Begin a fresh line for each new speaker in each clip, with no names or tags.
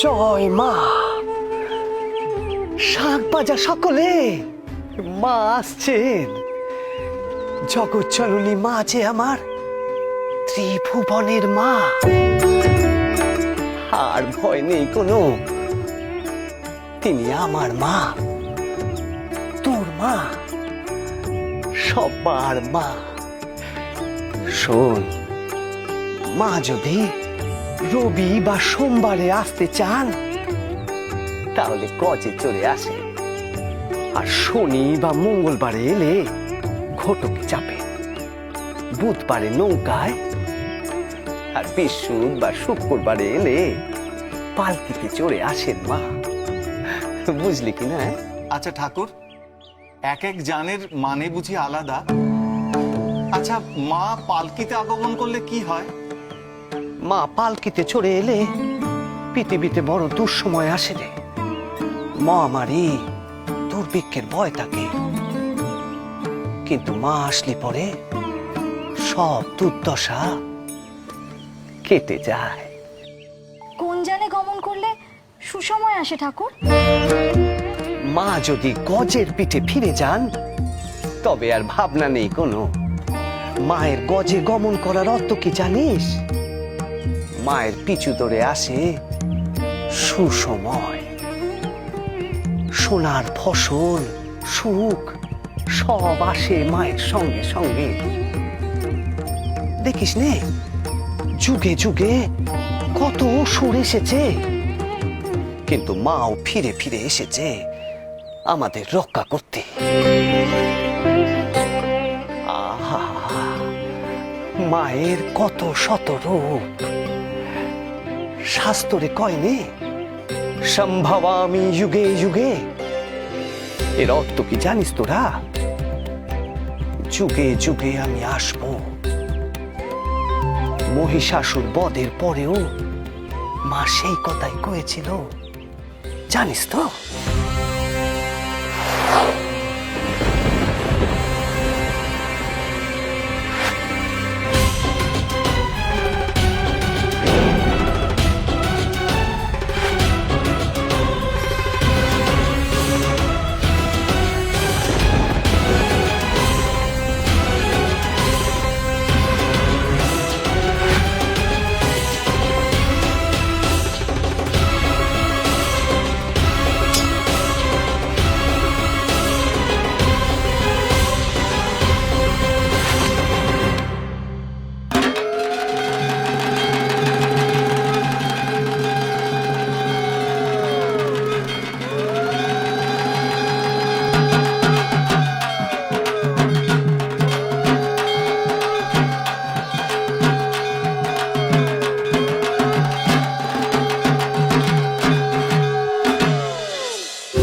জয় মা। শাঁখ বাজা সকলে, মা আসছেন। জগৎ জননী মা যে আমার ত্রিভুবনের মা, আর ভয় নেই কোনো। তিনি আমার মা, তোর মা, সবার মা। শোন, মা যদি রবি বা সোমবারে আসতে চান তাহলে গজে চলে আসে, আর শনি বা মঙ্গলবারে এলে ঘটকে চাপে, বুধবারে নৌকায়, আর বৃহস্পতি বা শুক্রবারে এলে পালকিতে চড়ে আসেন মা। বুঝলি কিনা?
আচ্ছা ঠাকুর, এক এক জানের মানে বুঝি আলাদা। আচ্ছা, মা পালকিতে আগমন করলে কি হয়?
মা পালকিতে চড়ে এলে পৃথিবীতে বড় দুঃসময় আসে রে। মহামারী, দুর্ভিক্ষের ভয় থাকে, কিন্তু মা আসলে পরে সব দুর্দশা কেটে যায়।
কোন জানে গমন করলে সুসময় আসে ঠাকুর?
মা যদি গজের পিঠে ফিরে যান তবে আর ভাবনা নেই কোনো। মায়ের গজে গমন করার অর্থ কি জানিস? মায়ের পিছু ধরে আসে সুসময়, সোনার ফসল, সুখ সব আসে মায়ের সঙ্গে সঙ্গে। দেখিস নে, যুগে যুগে কত অসুর এসেছে, কিন্তু মাও ফিরে ফিরে এসেছে আমাদের রক্ষা করতে। আহা, মায়ের কত শত রূপ। শাস্ত্রে কয়নে সম্ভবামি যুগে যুগে, এর অর্থ কি জানিস তোরা? যুগে যুগে আমি আসব। মহিষাসুর বধের পরেও মা সেই কথাই কয়েছিল, জানিস তো?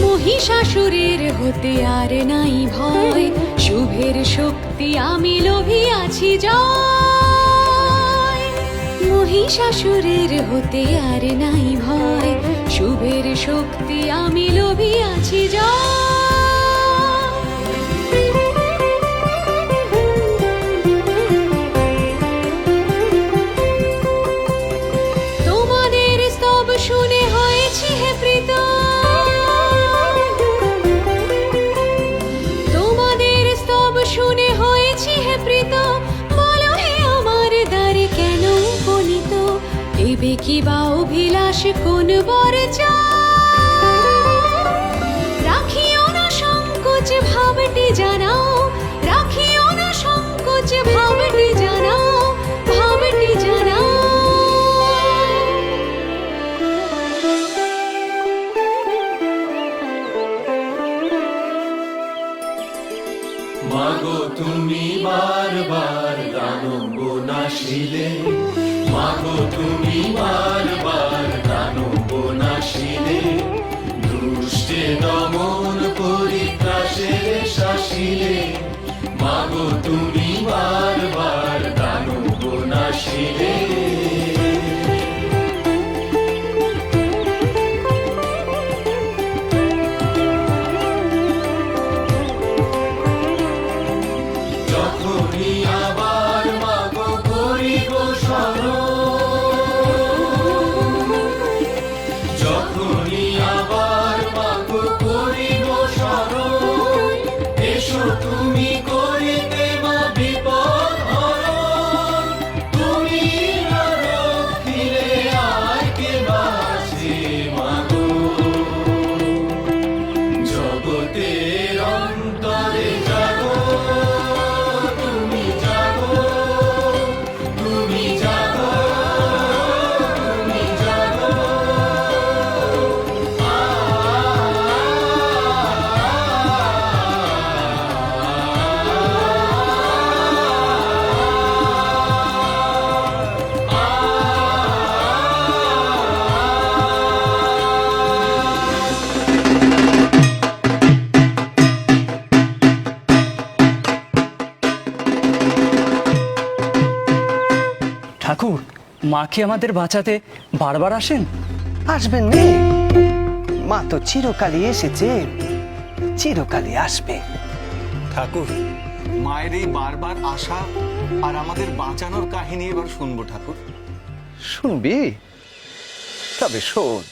মহিষাসুরের হতে আর নাই ভয়, শুভের শক্তি আমি লোভিয়াছি জয়। মহিষাসুরের হতে আর নাই ভয়, শুভের শক্তি আমি লোভিয়াছি জয়। তোমাদের স্তব শুনে হয়েছি হে প্রীত, শুনে হয়েছি হে প্রীত, বলো হে আমার দ্বারে কেন উপনীত, এবে কি বা অভিলাষ কোন বর রাখিও না সংকোচ ভাবটি জানাও, রাখিও না সংকোচ ভাবটি জানাও, ভাবটি জানাও।
মাগো তুমি বারবার দানব নাশিলে, মাগো তুমি বারবার দানব নাশিলে, দুষ্টে দমন পরিত্রাসের শাসিলে, মাগো তুমি বারবার দানব নাশিলে। স্মরণ, এসো তুমি করিতে মা বিপদ হরণ। তুমি না রক্ষিলে আর কে বাঁচে মাগো, জগতের অন্তরে জাগো, তুমি জাগো, তুমি জাগো, তুমি জাগো।
ঠাকুর, মা কি আমাদের বাঁচাতে বারবার আসেন?
আসবেন নে, মা তো চিরকালই এসেছে, চিরকালই আসবে।
ঠাকুর, মায়ের এই বারবার আসা আর আমাদের বাঁচানোর কাহিনী এবার শুনবো ঠাকুর।
শুনবি? তবে শোন,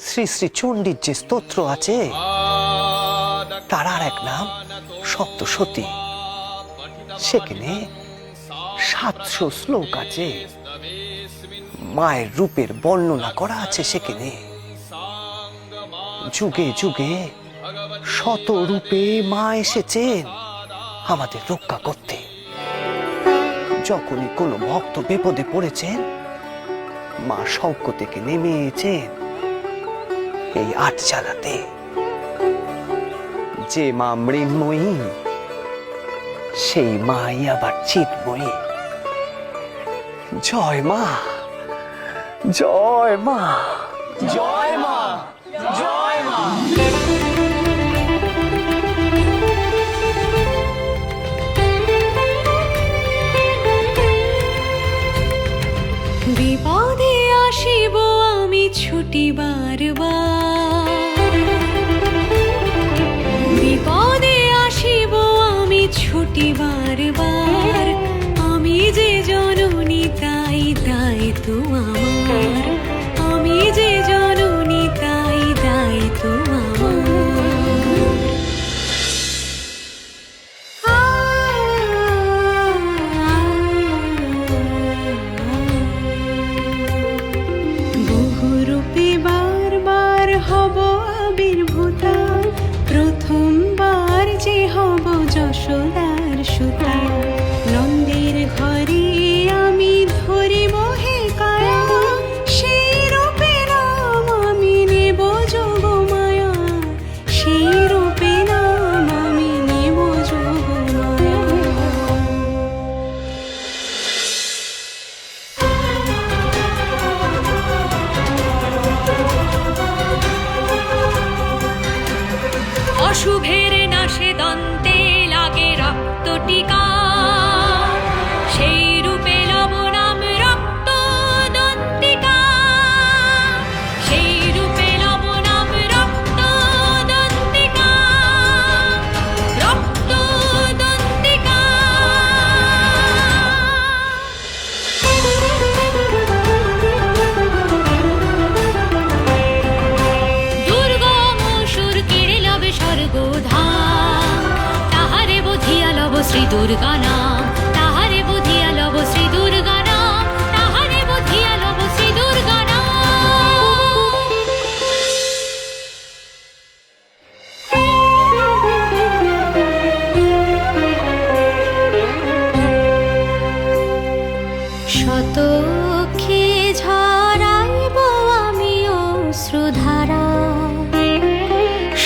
শ্রী শ্রী চণ্ডীর যে স্তোত্র আছে তার আর এক নাম সপ্তসতী। সেখানে 700 শ্লোক আছে, মায়ের রূপের বর্ণনা করা আছে সেখানে। যুগে যুগে শত রূপে মা এসেছেন আমাদের রক্ষা করতে। যখনই কোনো ভক্ত বিপদে পড়েছেন, মা শৌক থেকে নেমেছেন এই আট চালাতে। যে মা মৃন্ময়ী, সেই মাই আবার চিন্ময়ী। জয় মা, জয় মা, জয় মা, জয় মা।
বিপদে আসিব আমি ছুটি বারবার, বিপদে আসিব আমি ছুটি বারবার। আমি যে জননী তাই দায়িত্ব আমার, আমি যে জননী তাই দায়িত্ব বহুরূপে বারবার হব আবির্ভূতা, প্রথমবার যে হব যশোদার সুতা। নন্দের ঘরে আমি ধরিব হে কায়া, সেই রূপে নাম আমি নেব যোগমায়া, সেই রূপে নাম আমি নেব যোগমায়া। অশুভের নাশে দন্তে লাগে রক্ত টিকা, সেই রূপে লব নাম রক্ত দন্তিকা, সেই রূপে লব নাম রক্ত দন্তিকা, রক্ত দন্তিকা। দুর্গম সুর কেড়ে লবে স্বর্গধাম, তাহারে বোধিয়া লব শ্রী দুর্গা নাম, তাহারে বোধিয়া লব শ্রী দুর্গা নাম, তাহারে বোধিয়া লব শ্রী দুর্গা নাম। শতক্ষে ঝরাইব আমি অশ্রুধারা,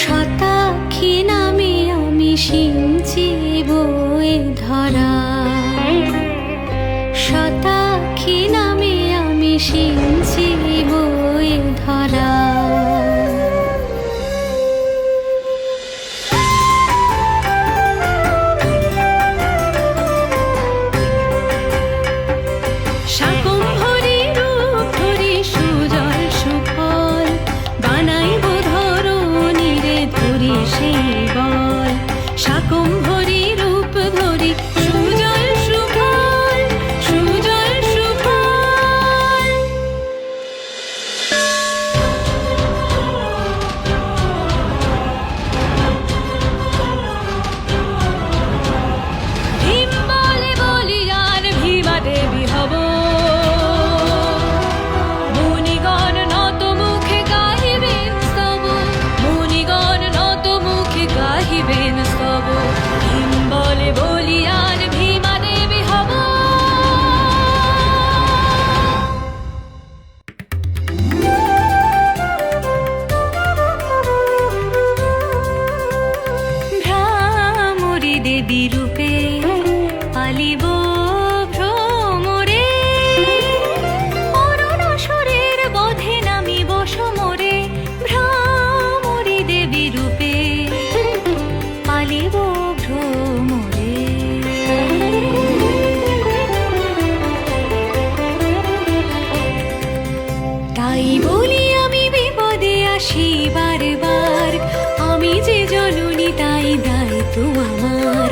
শতাক্ষী নামে আমি সিঞ্চিব এ ধরা, শতাক্ষী নামে আমি সিঞ্চিব এ ধরা। শাকম্ভরী রূপ ধরি সুজল সুফল, বানাইব ধরণীরে ধরি সেই বল। শাকম্ভরী রূপ ধরি সুজল সুফল, সুজল সুফল। গাহিবেন স্তব ভীম বলে বলিয়ান ভীমা দেবী হব ভ্রামরী দেবী রূপে পালিব ভ্রমরে অরণাসুরের বধে নামিব সমরে ভ্রামরী দেবী রূপে পালিব ভ্রমরে তাই বলি আমি বিপদে আসি বারবার আমি যে জননী তাই দায়িত্ব আমার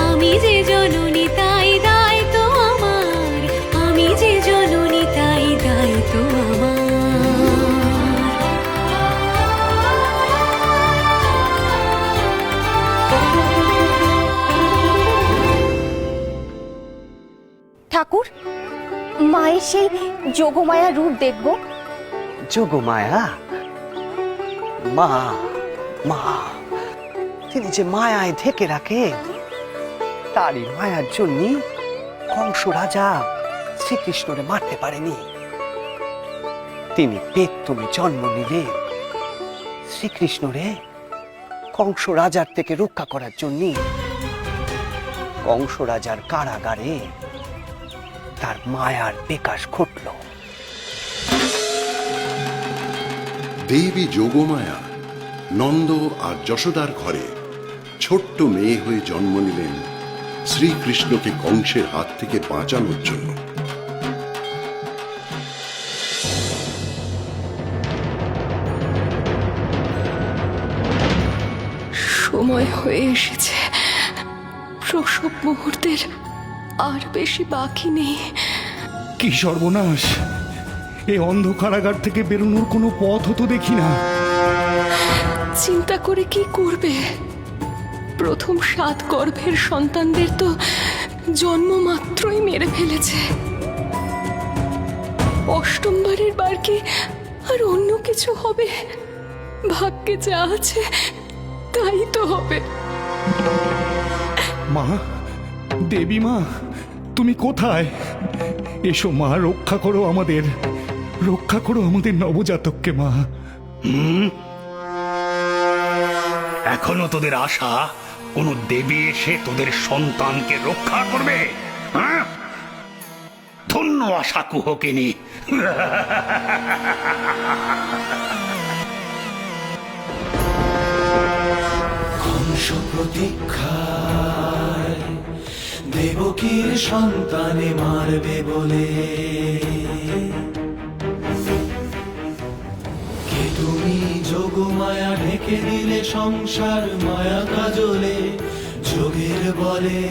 আমি যে জননী তাই দায়িত্ব আমার আমি যে জননী তাই দায়িত্ব আমার
ঠাকুর, মায়ের সেই যোগমায়া রূপ দেখব।
যোগমায়া? মা, মা তিনি যে মায়ায় ঢেকে রাখে, তারই মায়ার জন্য কংস রাজা শ্রীকৃষ্ণরে মারতে পারেনি। তিনি পেততুমে জন্ম নিলে শ্রীকৃষ্ণরে কংস রাজার থেকে রক্ষা করার জন্য কংস রাজার কারাগারে তার মায়ার বিকাশ ঘটল।
দেবী যোগমায়া নন্দ আর যশোদার ঘরে ছোট্ট মেয়ে হয়ে জন্ম নিলেন শ্রীকৃষ্ণকে কংসের হাত থেকে বাঁচানোর জন্য।
সময় হয়ে এসেছে, প্রসব মুহূর্তের আর বেশি বাকি নেই।
কি সর্বনাশ! এই অন্ধকারাগার থেকে বেরোনোর কোনো পথও তো দেখি না।
চিন্তা করে কি করবে? প্রথম 7 গর্ভের সন্তানদের তো জন্ম মাত্রই মেরে ফেলেছে। অষ্টমবারের বার কি আর অন্য কিছু হবে? ভাগ্যে যা আছে তাই তো হবে।
মা, দেবী মা, তুমি কোথায়? এসো মা, রক্ষা করো আমাদের, রক্ষা করো আমাদের নবজাতককে মা।
এখনো তোদের আশা কোন দেবী এসে তোদের সন্তানকে রক্ষা করবে? হ্যাঁ, ধন্য আশা কুহকিনী।
কংস প্রতীক্ষায় দেবকীর সন্তানে মারবে বলে, কে তুমি যোগমায়া ঢেকে দিলে সংসার মায়া কাজলে যোগের বলে।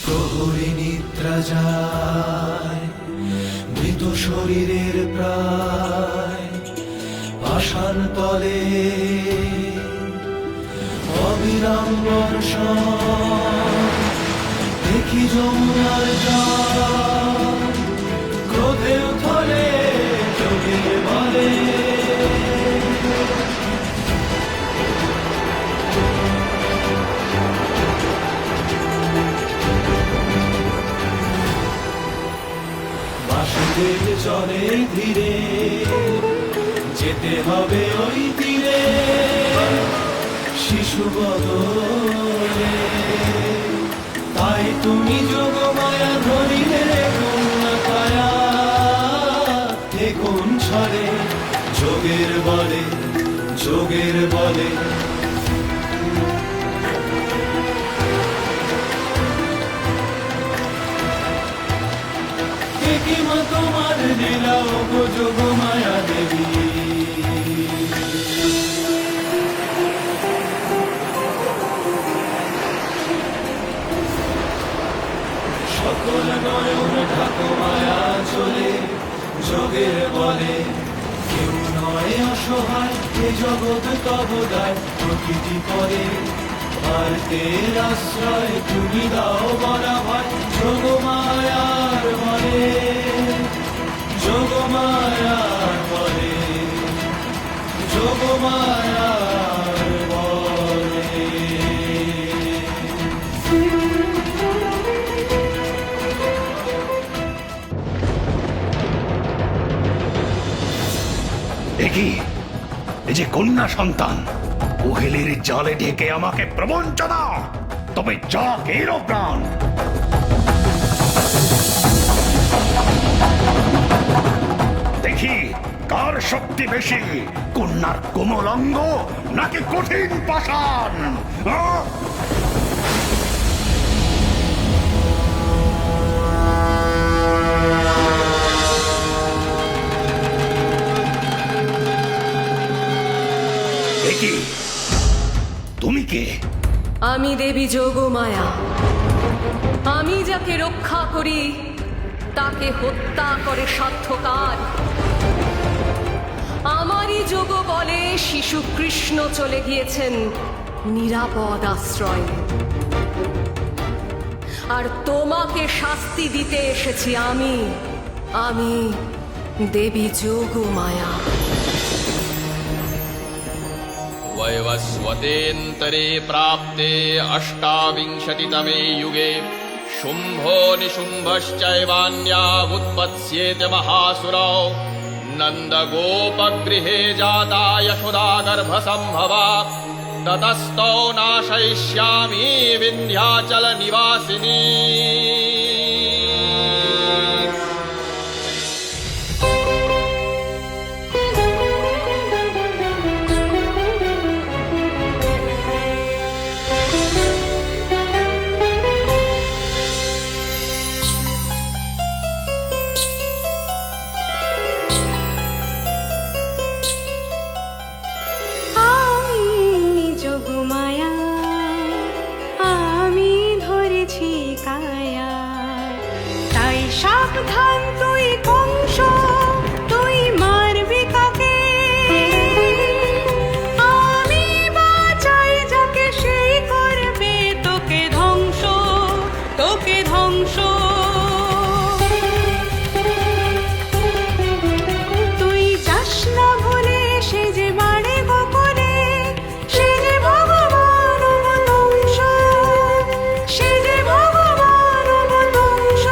প্রহরী নিদ্রা যায়, মৃত শরীরের প্রায় পাষাণ তলে অবিরাম বর্ষণ, দেখি যমুনার জল ক্রোধে উথলে যোগে বলে। বাসুদেব চলে ধীরে, যেতে হবে ওই তীরে শিশু বদলে। তাই তুমি যোগমায়া ধরিলে কন্যা কায়া, এ কোন ছলে যোগের বলে, যোগের বলে। তোমার লীলা গো যোগমায়া দেবী, সকল নয়ন ঠাকুমায়া যোগের বলে কেউ নয় অসহায়, এ জগৎ তব দায় প্রকৃতি করে। ভারতের আশ্রয় তুমি দাও বলা ভাই, যোগমায়ার বলে, যোগমায়ার বলে, যোগমায়ার বলে।
দেখি এই যে কন্যা সন্তান কোহেলির জালে ঢেকে আমাকে প্রবঞ্চনা, তবে যাক এর প্রাণ। দেখি কার শক্তি বেশি, কন্যার কোমল অঙ্গ নাকি কঠিন পাষাণ। দেখি তুমি কে?
আমি দেবী যোগমায়া। আমি যাকে রক্ষা করি তাকে হত্যা করে সাধ্যকার। আমারই যোগ বলে শিশু কৃষ্ণ চলে গিয়েছেন নিরাপদ আশ্রয়ে, আর তোমাকে শাস্তি দিতে এসেছি আমি, আমি দেবী যোগমায়া।
वैवस्वतेऽन्तरे प्राप्ते अष्टाविंशतितमे युगे शुम्भो निशुम्भश्चैवान्यावुत्पत्स्येते महासुरौ नन्दगोपगृहे जाता यशोदा गर्भसम्भवा ततस्तौ नाशयिष्यामि विन्ध्याचलनिवासिनी।
সাবধান তুই কংস, তুই মারবি কাকে? আমি বাঁচাই যাকে সেই করবে তোকে ধ্বংস, তোকে ধ্বংস। তুই যাস না ভুলে সে যে বাড়ে গোপনে, সে যে ভগবান অবতংস, সে যে ভগবান অবতংস।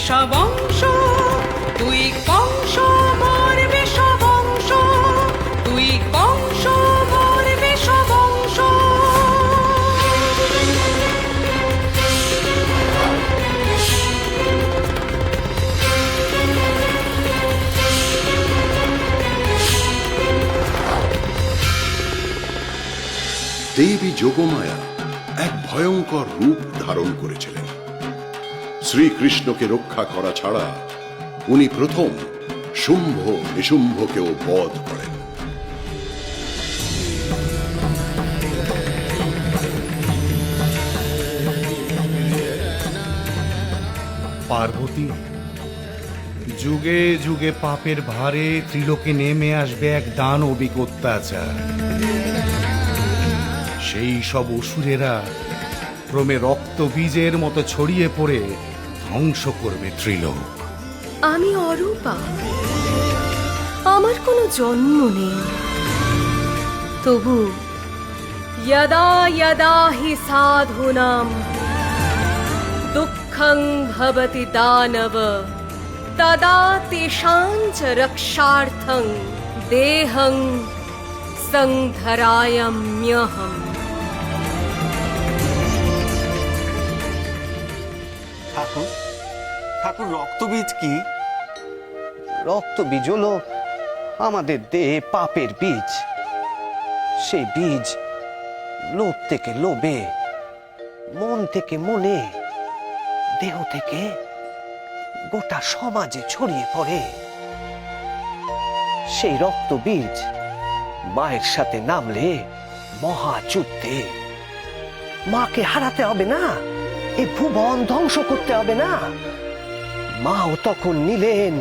সবংশ তুই কংস মরবে সবংশ, তুই কংস মরবে সবংশ।
দেবী যোগমায়া এক ভয়ঙ্কর রূপ ধারণ করেছিলেন। শ্রীকৃষ্ণকে রক্ষা করা ছাড়া উনি প্রথম শুম্ভ নিশুম্ভকেও বধ করেন।
পার্বতী, যুগে যুগে পাপের ভারে ত্রিলোকে নেমে আসবে এক দানবিক অত্যাচার। সেই সব অসুরেরা ক্রমে রক্ত বীজের মতো ছড়িয়ে পড়ে ধ্বংস করবে ত্রিলোক।
আমি অরূপা, আমার কোনো জন্ম নেই, তবু यदा यदा हि साधूनां दुःखं भवति दानव तदा तेषां च रक्षार्थं देहं संधराम्यहम्।
ঠাকুর, ঠাকুর রক্তবীজ কি?
রক্তবীজ হলো আমাদের দেহে পাপের বীজ। সেই বীজ লোভ থেকে লোভে, মন থেকে মনে, দেহ থেকে গোটা সমাজে ছড়িয়ে পড়ে। সেই রক্ত বীজ মায়ের সাথে নামলে মহাযুদ্ধে মাকে হারাতে হবে না, এই ভুবন ধ্বংস করতে হবে না। মাও তখন নিলেন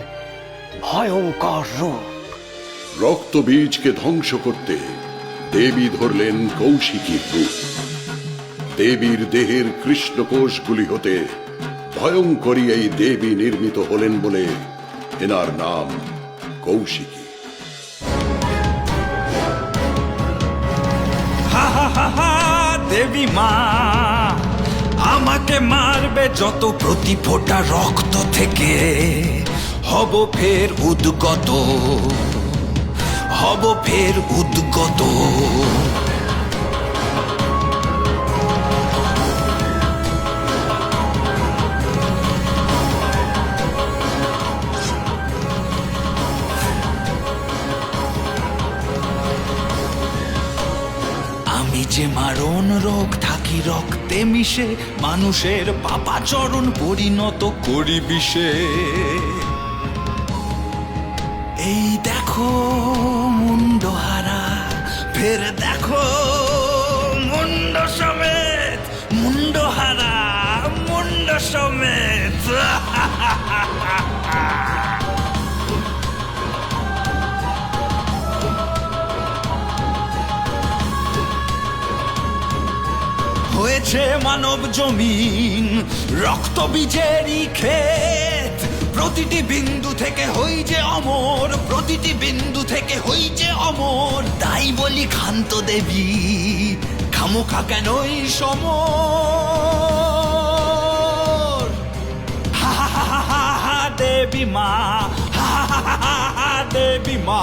ভয়ঙ্কর রূপ।
রক্তবীজকে ধ্বংস করতে দেবী ধরলেন কৌশিকীর রূপ। দেবীর দেহের কৃষ্ণকোষগুলি হতে ভয়ঙ্করী এই দেবী নির্মিত হলেন বলে এনার নাম কৌশিকী।
দেবী মা আমাকে মারবে যত, প্রতি ফোঁটা রক্ত থেকে হব ফের উদ্গত, হব ফের উদ্গত। আমি যে মারণ রোগ থাকি রক্তে মিশে, মানুষের পাপাচরণ পরিণত করি বিষে। এই দেখো মুন্ডহারা, ফের দেখো মুন্ড সমেত, মুন্ডহারা মুন্ড সমেত। হয়েছে মানব জমিন রক্ত বীজেরই ক্ষেত, প্রতিটি বিন্দু থেকে হই যে অমর, প্রতিটি বিন্দু থেকে হই যে অমর। তাই বলি ক্ষান্ত দেবী খামোখা কেনই সমর। হা হা হা হা হা দেবী মা, হা হা হা হা দেবী মা।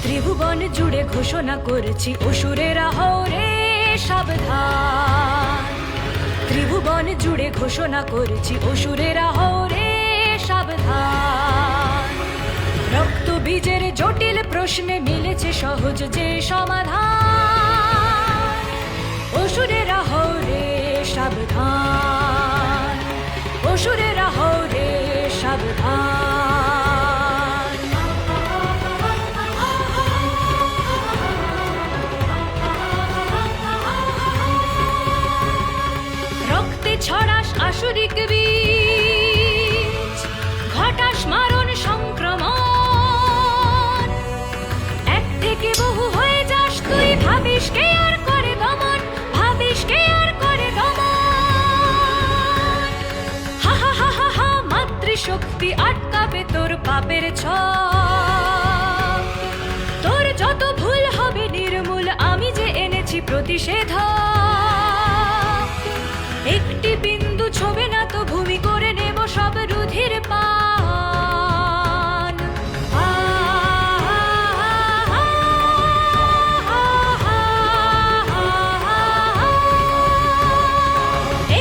ত্রিভুবন জুড়ে ঘোষণা করেছি অসুরেরা হও রে সাবধান। ত্রিভুবন জুড়ে ঘোষণা করেছি অসুরেরা হও রে সাবধান। রক্ত বীজের জটিল প্রশ্নে মিলেছে সহজ যে সমাধান। অসুরেরা হও রে সাবধান, অসুরেরা হও রে সাবধান। ছড়াস আসুরিক বীজ, ঘটাস মারণ সংক্রমণ। এক থেকে বহু হয়ে যাস তুই, ভাবিস কে আর করে দমন, ভাবিস কে আর করে দমন। হা হা হা হা হা মাতৃশক্তি আটকাবে তোর পাপের ছক। তোর যত ভুল হবে নির্মূল, আমি যে এনেছি প্রতিষেধক। একটি বিন্দু ছবে না তো ভূমি করে নেব সব রুধির পান।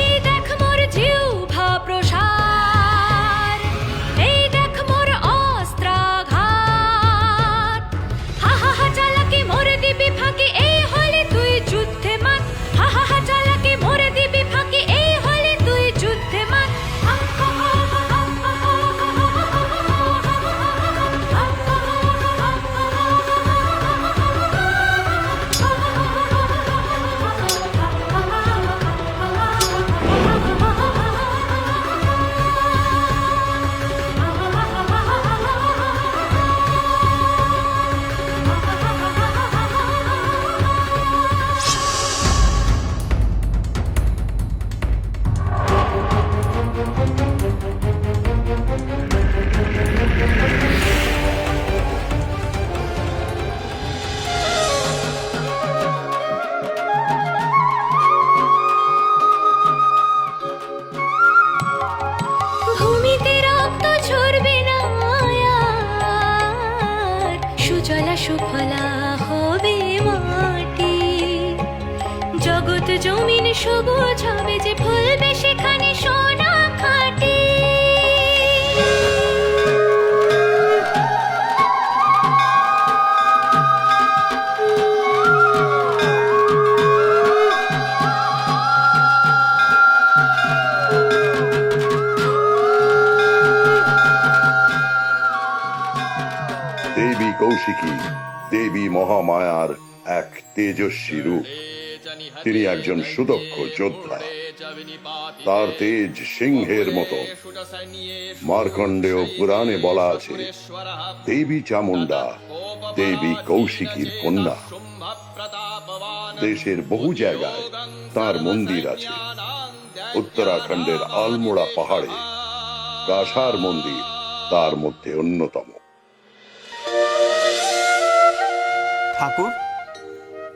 এই দেখ মোর জিহ্বা প্রসার, এই দেখ মোর অস্ত্রাঘাত।
সুজলা সুফলা হবে মাটি, জগৎ জমিন সবুজ হবে যে ফলবে সেখানে সোনা খাঁটি।
দেবী কৌশিকী দেবী মহামায়ার এক তেজস্বী রূপ। তিনি একজন সুদক্ষ যোদ্ধা, তার তেজ সিংহের মতো। মার্কণ্ডেয় পুরাণে বলা আছে, দেবী চামুন্ডা দেবী কৌশিকীর কন্যা। দেশের বহু জায়গায় তার মন্দির আছে। উত্তরাখণ্ডের আলমোড়া পাহাড়ে কাসার মন্দির তার মধ্যে অন্যতম।
ঠাকুর,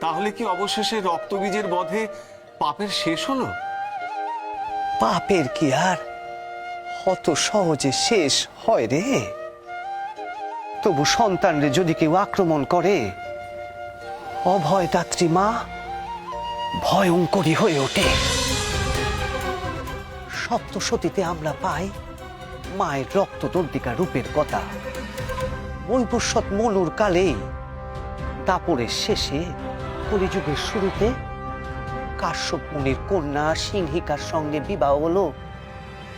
তাহলে কি অবশেষে রক্তবীজের বধে পাপের শেষ হলো?
পাপের কি আর অত সহজে শেষ হয় রে? তবু সন্তানরে যদি কেউ আক্রমণ করে, অভয়দাত্রী মা ভয়ঙ্করী হয়ে ওঠে। সপ্তশতীতে আমরা পাই মায়ের রক্তদন্তিকা রূপের কথা। বৈবস্বত মনুর কালেই, তারপরে শেষে কলিযুগের শুরুতে কাশ্যপ মুনির কন্যা সিংহিকার সঙ্গে বিবাহ হলো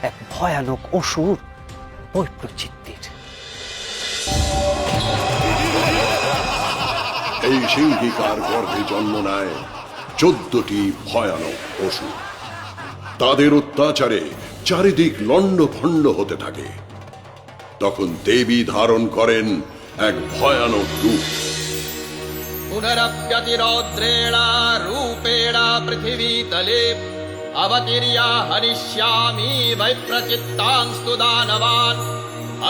এক ভয়ানক অসুর বৈপ্রচিত্তির।
এই সিংহিকার গর্ভে জন্ম নেয় 14টি ভয়ানক অসুর। তাদের অত্যাচারে চারিদিক লণ্ডভণ্ড হতে থাকে। তখন দেবী ধারণ করেন এক ভয়ানক রূপ।
पुनरप्यतिरौद्रेण रूपेण पृथिवीतले अवतीर्या हनिष्यामि वैप्रचित्तांस्तु दानवान्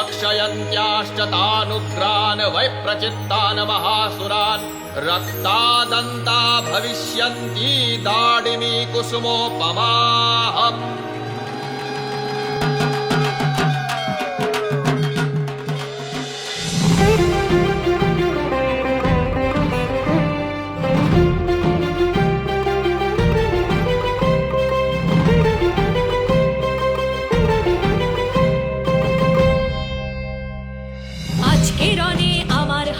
अक्षयन्त्याश्च तानुग्रान् वैप्रचित्तान् महासुरान् रक्तादन्ता भविष्यन्ति दाडिमी कुसुमोपमाः।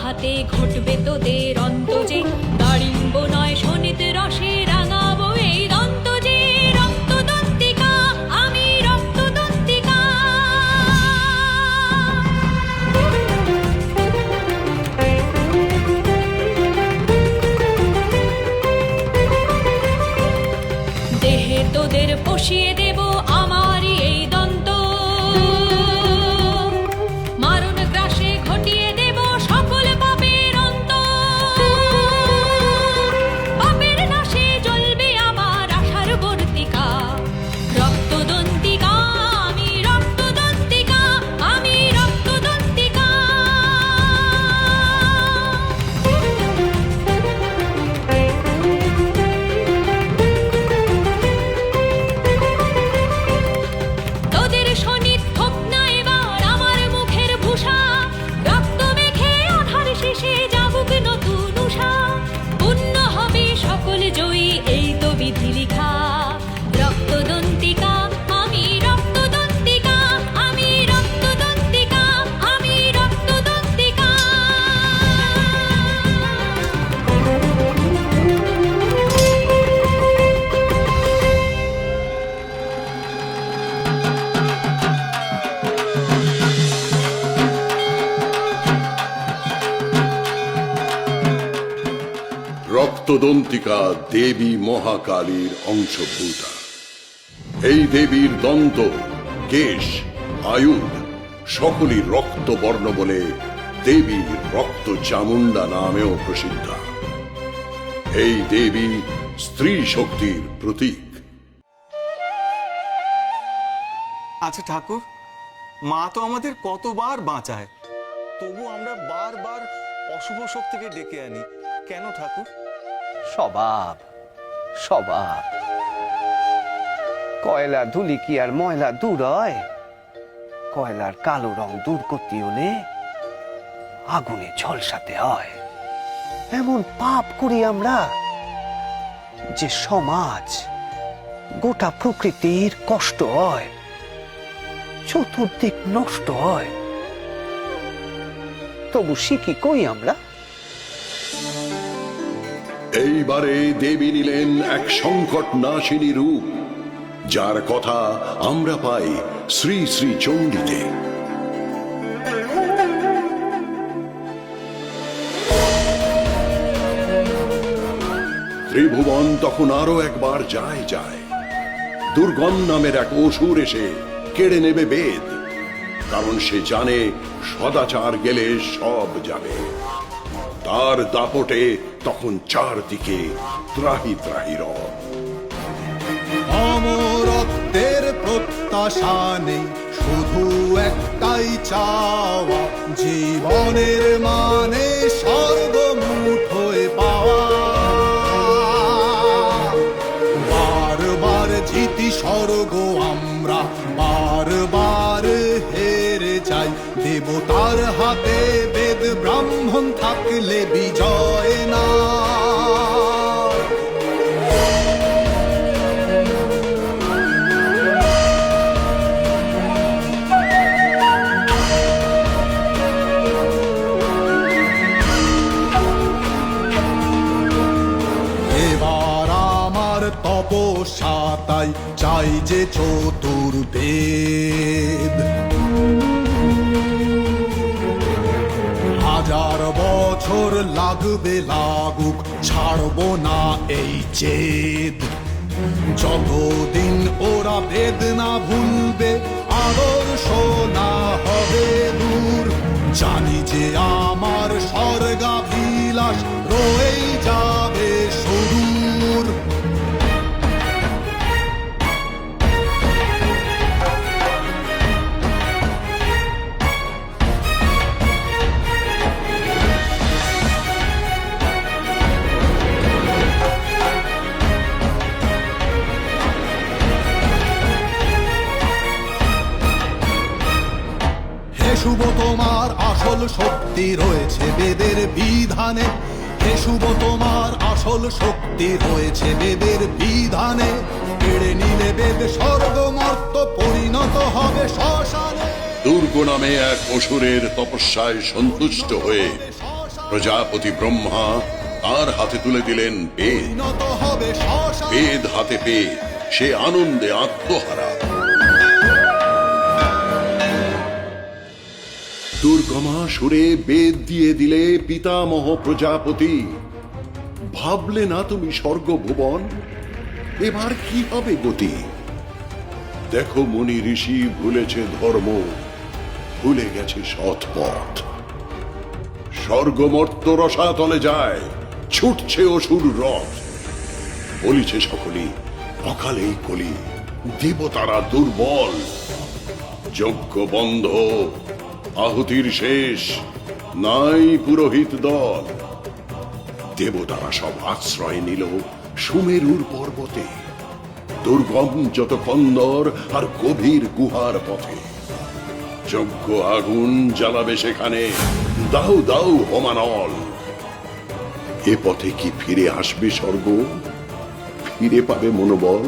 হাতে ঘটবে তোদের অন্ত যে, দাড়িম্ব নয় শোনিত রসে রাঙাবো এই দন্ত যে। রক্তদন্তিকা আমি রক্তদন্তিকা, দেহে তোদের পশিয়ে দেব আমারই এই দন্ত। মারণ গ্রাসে ঘটিয়ে দেব সকল পাপের অন্ত। পাপের নাশে জ্বলবে আমার আশার বর্তিকা। রক্তদন্তিকা আমি রক্তদন্তিকা, আমি রক্তদন্তিকা। তোদের শনিত হোক না এবার আমার মুখের ভূষা। রক্ত মেখে আধার শেষে যাবুক নতুন উষা। পূর্ণ হবে সকল জয়ী এই তো বিধি লিখা। রক্তদন্তিকা আমি রক্তদন্তিকা, আমি রক্তদন্তিকা, আমি রক্তদন্তিকা।
রক্তদন্তিকা দেবী মহাকালীর অংশভূতা। এই দেবীর দন্ত, কেশ, আয়ুধ সকলই রক্তবর্ণ বলে দেবী রক্ত চামুন্ডা নামেও প্রসিদ্ধা। এই দেবী স্ত্রী শক্তির প্রতীক।
আচ্ছা ঠাকুর, মা তো আমাদের কতবার বাঁচায়, তবু আমরা বারবার অশুভ শক্তিকে ডেকে আনি কেন ঠাকুর?
স্বভাব, স্বভাব। কয়লা ধুলি কি আর ময়লা দূর হয়? কয়লার কালো রং দূর করতে হলে আগুনে ঝলসাতে হয়। এমন পাপ করি আমরা যে সমাজ, গোটা প্রকৃতির কষ্ট হয়, চতুর্দিক নষ্ট হয়। তবু শিখি কই আমরা?
এইবারে দেবী নিলেন এক সংকট নাশিনী রূপ, যার কথা আমরা পাই শ্রী শ্রী চণ্ডীতে। ত্রিভুবন তখন আরো একবার যায় যায়। দুর্গম নামের এক অসুর এসে কেড়ে নেবে বেদ, কারণ সে জানে সদাচার গেলে সব যাবে। তার দাপটে তখন চারদিকে ত্রাহি ত্রাহি রব।
অমরত্বের প্রত্যাশা নেই, শুধু একটাই চাওয়া, জীবনের মানে স্বর্গ মুঠোয় পাওয়া। বারবার জিতি স্বর্গ আমরা, বারবার হেরে যাই। দেবতার হাতে বেদ ব্রাহ্মণ থাকলে বিজয় না। তপস্যাতাই চাই যে চতুর্বেদ। হাজার বছর লাগবে লাগুক, ছাড়বো না এই জেদ। যতদিন ওরা বেদ না ভুলবে, আদর্শ না হবে দূর। জানি যে আমার স্বর্গাভিলাষ রয়েই যাবে সুদূর। শুভ তোমার আসল শক্তি রয়েছে বেদের বিধানে। হে শুভ তোমার আসল শক্তি রয়েছে বেদের বিধানে। কেড়ে নিলে বেদ স্বর্গ মর্ত পরিণত হবে শ্মশানে।
দুর্গ নামে এক অসুরের তপস্যায় সন্তুষ্ট হয়ে প্রজাপতি ব্রহ্মা তার হাতে তুলে দিলেন বেদ। বেদ হাতে পেয়ে সে আনন্দে আত্মহারা। দুর্গমা সুরে বেদ দিয়ে দিলে পিতামহ প্রজাপতি। ভাবলে না তুমি স্বর্গ ভুবন, এবার কি হবে গতি? দেখো মুনি ঋষি ভুলেছে ধর্ম, ভুলে গেছে সৎ পথ। স্বর্গমর্ত রসাতলে যায়, ছুটছে অসুর রথ। বলিছে সকলেই অকালেই কলি, দেবতারা দুর্বল। যজ্ঞ বন্ধ, আহুতির শেষ, নাই পুরোহিত দল। দেবতারা সব আশ্রয় নিল সুমেরুর পর্বতে, দুর্গম যত কন্দর আর গভীর গুহার পথে। যজ্ঞ আগুন জ্বালাবে সেখানে, দাও দাও হোমানল। এ পথে কি ফিরে আসবে স্বর্গ, ফিরে পাবে মনোবল?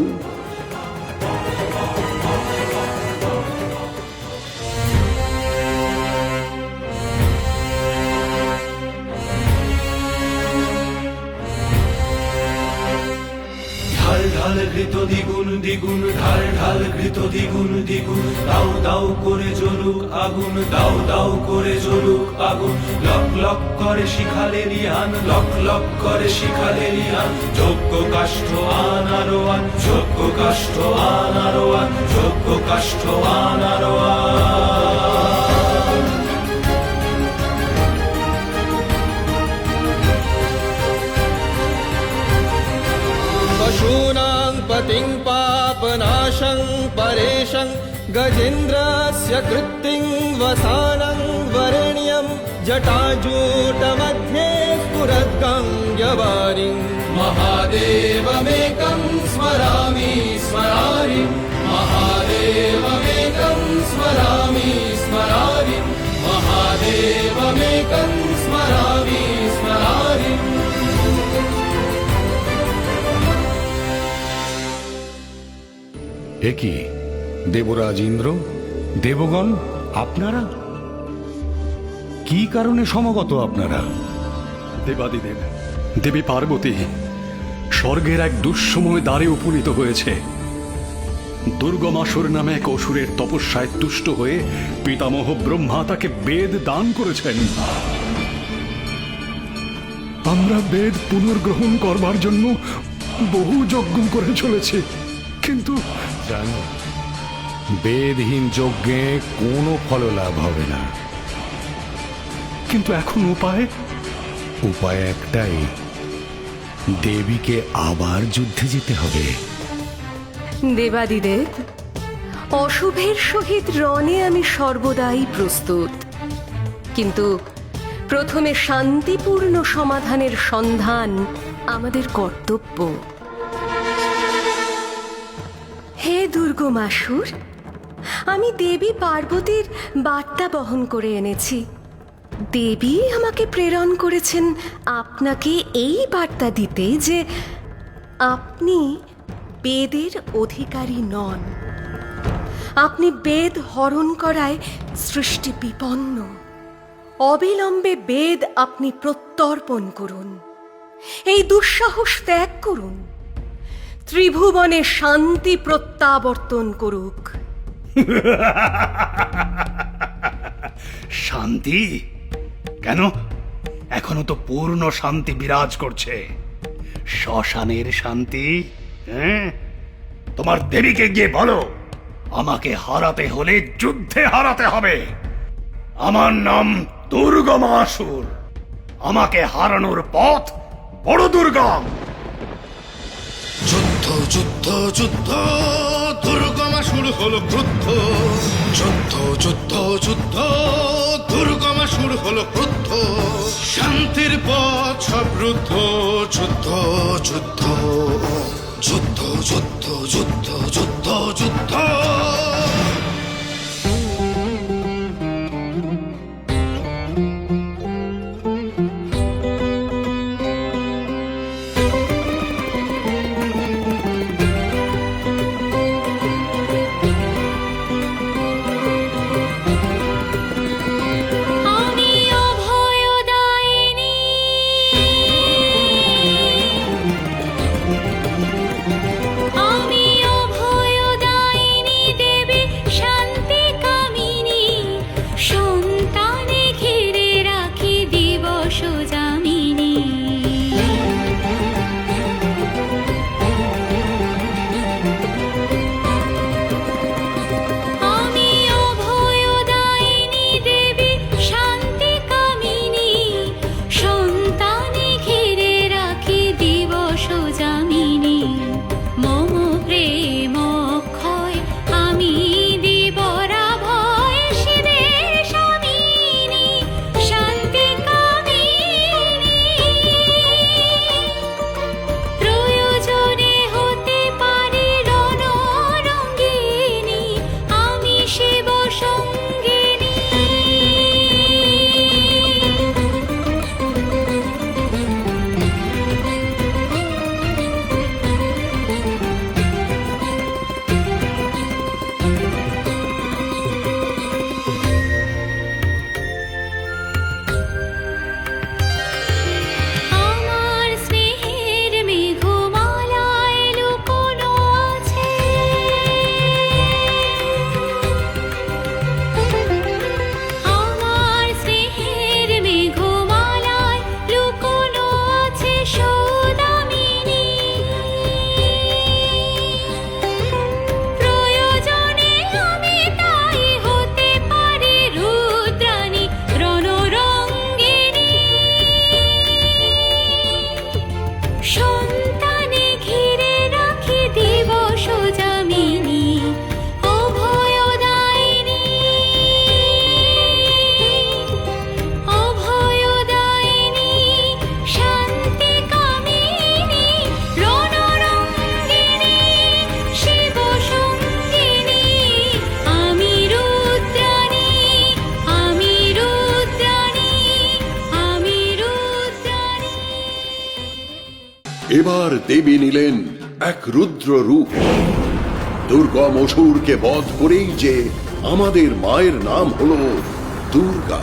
ঢাল ঘৃত দ্বিগুণ দ্বিগুণ, ঢাল ঢাল ঘৃত দ্বিগুণ দ্বিগুণ। দাও দাও করে জ্বলুক আগুন, দাও দাও করে জ্বলুক আগুন। লক লক করে শিখালে রিয়ান, লক লক করে শিখালে রিয়ান। যজ্ঞ কাষ্ঠ আনারো আন, যজ্ঞ কাষ্ঠ আনারো আন, যজ্ঞ কাষ্ঠ আনারো আন।
पशूनां पतिं पापनाशं परेशं गजेन्द्रस्य कृत्तिं वसानं वरेण्यं जटाजूटमध्ये स्फुरद्गङ्गवारिं महादेवमेकं स्मरामि स्मरामि महादेवमेकं स्मरामि स्मरामि महादेव देवमेकं स्मरामि स्मरारिम्
এ কি দেবরাজ ইন্দ্র, দেবগণ, আপনারা কি কারণে সমগত আপনারা?
দেবাদিদেব, দেবী পার্বতী স্বর্গের এক দুঃসময় দ্বারে উপনীত হয়েছে। দুর্গমাসুর নামে এক অসুরের তপস্যায় তুষ্ট হয়ে পিতামহ ব্রহ্মা তাকে বেদ দান করেছেন।
আমরা বেদ পুনর্গ্রহণ করবার জন্য বহু যজ্ঞ করে চলেছি, কিন্তু জানো, বেদহীন যজ্ঞে কোনো ফললাভ হবে না।
কিন্তু এখন উপায়
উপায় একটাই, দেবীকে আবার যুদ্ধে যেতে হবে।
দেবাদিদেব, অশুভের সহিত রণে আমি সর্বদাই প্রস্তুত, কিন্তু প্রথমে শান্তিপূর্ণ সমাধানের সন্ধান আমাদের কর্তব্য। হে দুর্গমাসুর, আমি দেবী পার্বতীর বার্তা বহন করে এনেছি। দেবী আমাকে প্রেরণ করেছেন আপনাকে এই বার্তা দিতে যে আপনি বেদের অধিকারী নন। আপনি বেদ হরণ করায় সৃষ্টি বিপন্ন। অবিলম্বে বেদ আপনি প্রত্যর্পণ করুন, এই দুঃসাহস ত্যাগ করুন, ত্রিভুবনে শান্তি প্রত্যাবর্তন করুক।
শান্তি? কেন? এখনো তো পূর্ণ শান্তি বিরাজ করছে। শ্মশানের শান্তি? হ্যাঁ, তোমার দেবীকে গিয়ে বলো, আমাকে হারাতে হলে যুদ্ধে হারাতে হবে। আমার নাম দুর্গমাসুর, আমাকে হারানোর পথ বড় দুর্গম।
যুদ্ধ যুদ্ধ যুদ্ধ, দুর্গমাসুর হলো ক্রুদ্ধ। যুদ্ধ যুদ্ধ যুদ্ধ, দুর্গমাসুর হলো ক্রুদ্ধ। শান্তির পথ সব রুদ্ধ। যুদ্ধ যুদ্ধ যুদ্ধ যুদ্ধ যুদ্ধ যুদ্ধ যুদ্ধ।
আমি অভয়দায়িনী, আমি অভয়দায়িনী দেবী শান্তি কামিনী। সন্তানে ঘিরে রাখি দিবস যামিনী। আমি অভয়দায়িনী দেবী শান্তি কামিনী। সন্তানে ঘিরে রাখি দিবস যামিনী। মম প্রেম অক্ষয়, আমি দিবরা ভয় শিবের স্বামিনী। শান্তি কামিনী,
এবার দেবী নিলেন এক রুদ্র রূপ। দুর্গম অসুরকে বধ করেই যে আমাদের মায়ের নাম হলো দুর্গা,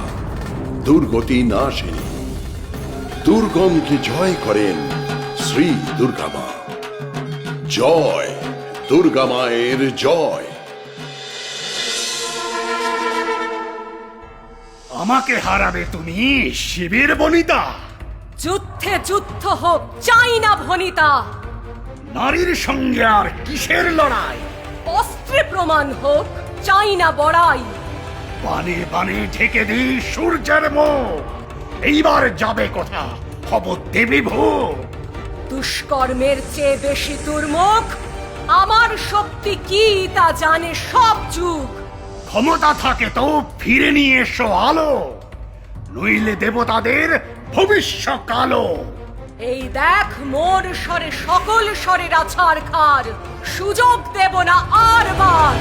দুর্গতি নাশিনী। দুর্গমকে জয় করেন শ্রী দুর্গা মা। জয় দুর্গা মায়ের জয়।
আমাকে হারাবে তুমি শিবের বনিতা?
যুদ্ধে যুদ্ধ হোক, চাই না ভনিতা।
নারীর সঙ্গে আর কিসের লড়াই?
অস্ত্রে প্রমাণ হোক, চাই না বড়াই।
বানে বানে ঢেকে দিই সূর্যের মুখ। এইবার যাবে কোথা হব দেবী ভোগ।
দুষ্কর্মের চেয়ে বেশি দুর্মুখ আমার শক্তি কি তা জানে সব যুগ।
ক্ষমতা থাকে তো ফিরে নিয়ে এসো আলো, নইলে দেবতাদের ভবিষ্যৎকালো।
এই দেখ মোর স্বরে সকল স্বরের আছাড় খার, সুযোগ দেব না আর বার।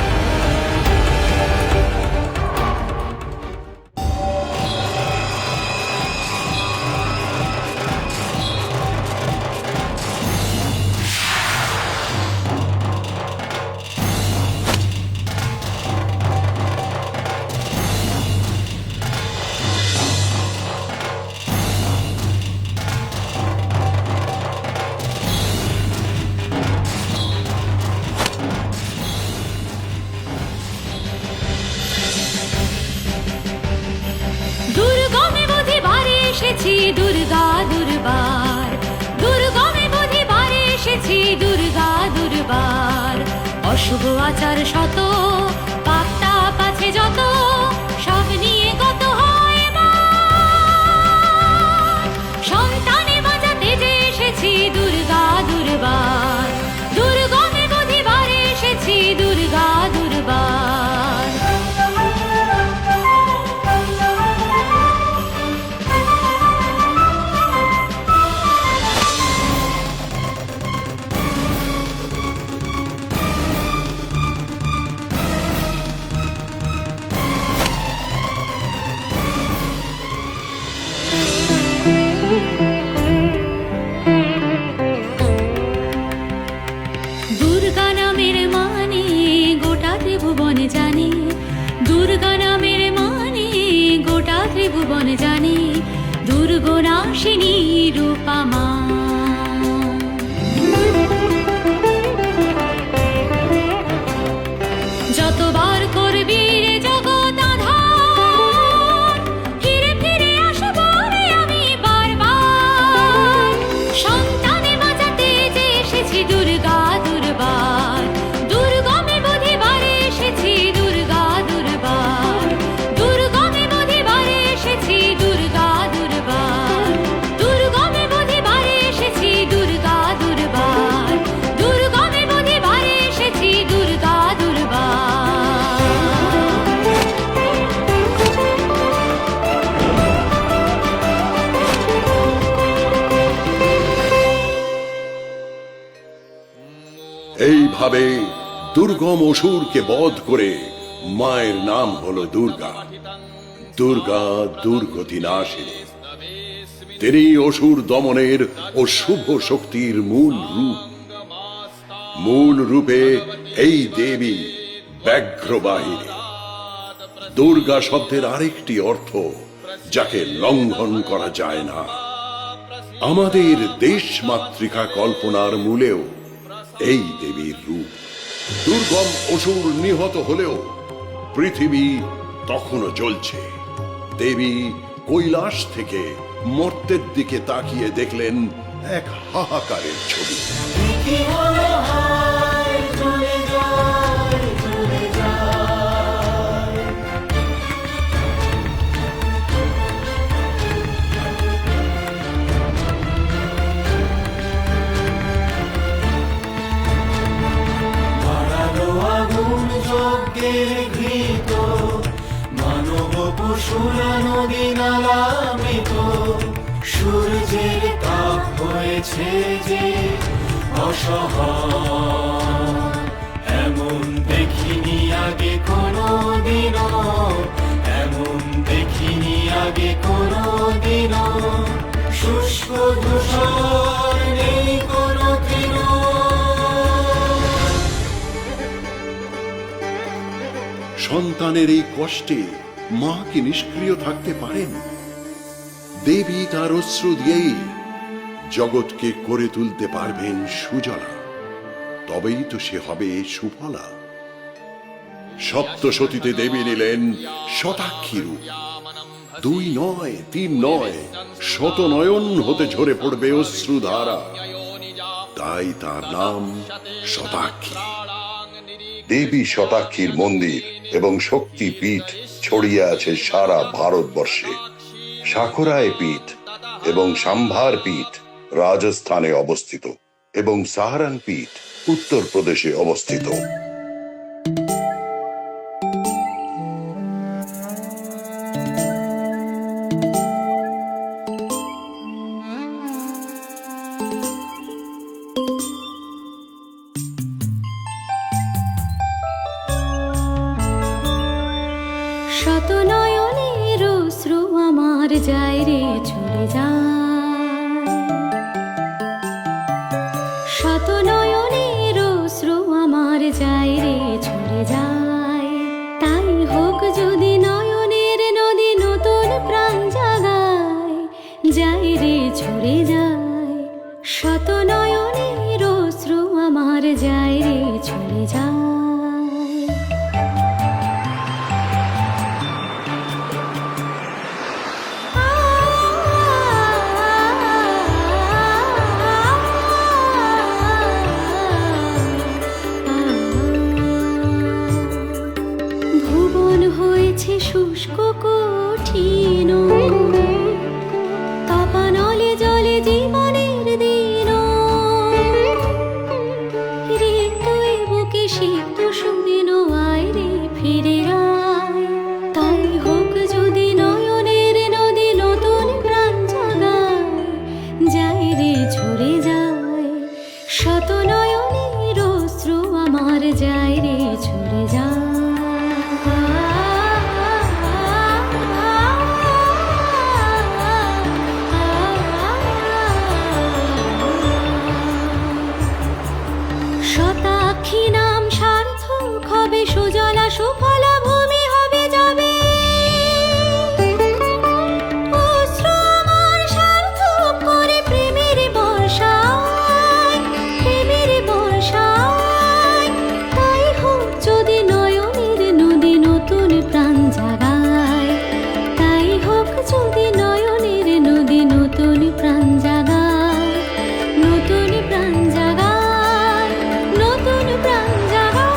দুর্গমে বোধিবারে এসেছি দুর্গা দুর্বার, দুর্গমে বোধিবারে এসেছি দুর্গা দুর্বার। অশুভ আচার শত, পাপ তাপ আছে যত, সব নিয়ে গত হয় মান। সন্তানে বাঁচাতে যে এসেছি দুর্গা দুর্বার, দুর্গমে বোধিবারে এসেছি দুর্গা দুর্বার। দুর্গা নামের মানে গোটা ত্রিভুবন জানে, দুর্গা নামের মানে গোটা ত্রিভুবন জানে। দুর্গনাশিনী রূপা মা, যতবার করবি রে জগৎ আধার, ফিরে ফিরে আসবো রে আমি বারবার। সন্তানে বাঁচাতে যে এসেছি দুর্গা দুর্বার, দুর্গমে বোধিবারে এসেছি দুর্গা দুর্বার, দুর্গমে বোধিবারে এসেছি দুর্গা দুর্বার, দুর্গমে বোধিবারে এসেছি দুর্গা দুর্বার, দুর্গমে বোধিবারে এসেছি দুর্গা দুর্বার।
এইভাবে দুর্গম অসুরকে বধ করে মায়ের নাম হলো দুর্গা, দুর্গা দুর্গতি নাশিনী। তিনি অসুর দমনের ও শুভ শক্তির মূল রূপ। মূল রূপে এই দেবী ব্যাঘ্রবাহিনী। দুর্গা শব্দের আরেকটি অর্থ যাকে লঙ্ঘন করা যায় না। আমাদের দেশ মাতৃকা কল্পনার মূলেও এই দেবীর রূপ। দুর্গম অসুর নিহত হলেও পৃথিবী তখনও জ্বলছে। দেবী কৈলাস থেকে মর্তের দিকে তাকিয়ে দেখলেন এক হাহাকারের ছবি।
কি হলো হায় চলে যায় চলে যায়। বাড়ালো আগুন যজ্ঞের ঘৃত, মানব পশুরা নদী নালামিত। সূর্যের তাপ হয়েছে যে অসহায়, এমন দেখিনি আগে কোনো দিনও, এমন দেখিনি আগে কোনো দিনও। শুষ্ক ধূসর নেই
সন্তানের এই কষ্টে মা কি নিষ্ক্রিয় থাকতে পারেন? দেবী তার অশ্রু দিয়েই জগৎকে করে তুলতে পারবেন সুজলা, তবেই তো সে হবে সুফলা। সপ্তসতীতে দেবী নিলেন শতাক্ষী রূপ, 2 নয় 3 নয়, শত নয়ন হতে ঝরে পড়বে অশ্রুধারা, তাই তার নাম শতাক্ষী।
দেবী শতাক্ষীর মন্দির এবং শক্তি পীঠ ছড়িয়ে আছে সারা ভারতবর্ষে। সাখরায় পীঠ এবং সাম্ভার পীঠ রাজস্থানে অবস্থিত এবং সাহারান পীঠ উত্তরপ্রদেশে অবস্থিত।
শত নয়নের অশ্রু আমার যায় রে চলে যায়, শত নয়নের অশ্রু আমার যায় রে চলে যায়। তাই হোক যদি নয়নের নদী নতুন প্রাণ জাগায়, যায় রে ছড়ে যায়। শত নয়নের অশ্রু আমার যায় রে চলে যায়। ভুবন হয়েছে শুষ্ক কঠিন, তাপানলে জলে জীবনের দিন, রিক্ত এ বুকে সিক্ত সুদিন আয় রে ফিরে আয়। তাই হোক যদি নয়নের নদী নতুন প্রাণ জাগায়, যায় রে ঝরে যায়। শত নয়নের অশ্রু আমার যায় রে ঝরে যায়। শতাক্ষী নাম সার্থক হবে, সুজলা সুফলা ভূমি হবে যাবে। অশ্রু আমার সার্থক করে প্রেমের বর্ষায়, প্রেমের বর্ষায়। তাই হোক যদি নয়নের নদী নতুন প্রাণ জাগায়, তাই হোক যদি নয়নের নদী নতুন প্রাণ জাগায়, নতুন প্রাণ জাগায়, নতুন প্রাণ জাগায়।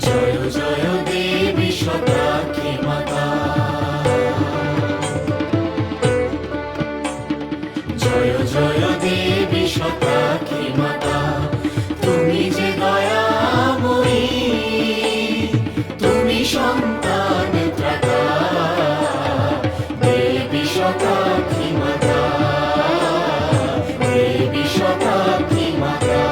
জয় জয় দেবী শতাক্ষী মাতা, জয় জয় দেবী শতাক্ষী মাতা। তুমি যে দয়াময়ী, তুমি সন্তান ত্রাতা, দেবী শতাক্ষী মাতা, দেবী শতাক্ষী মাতা।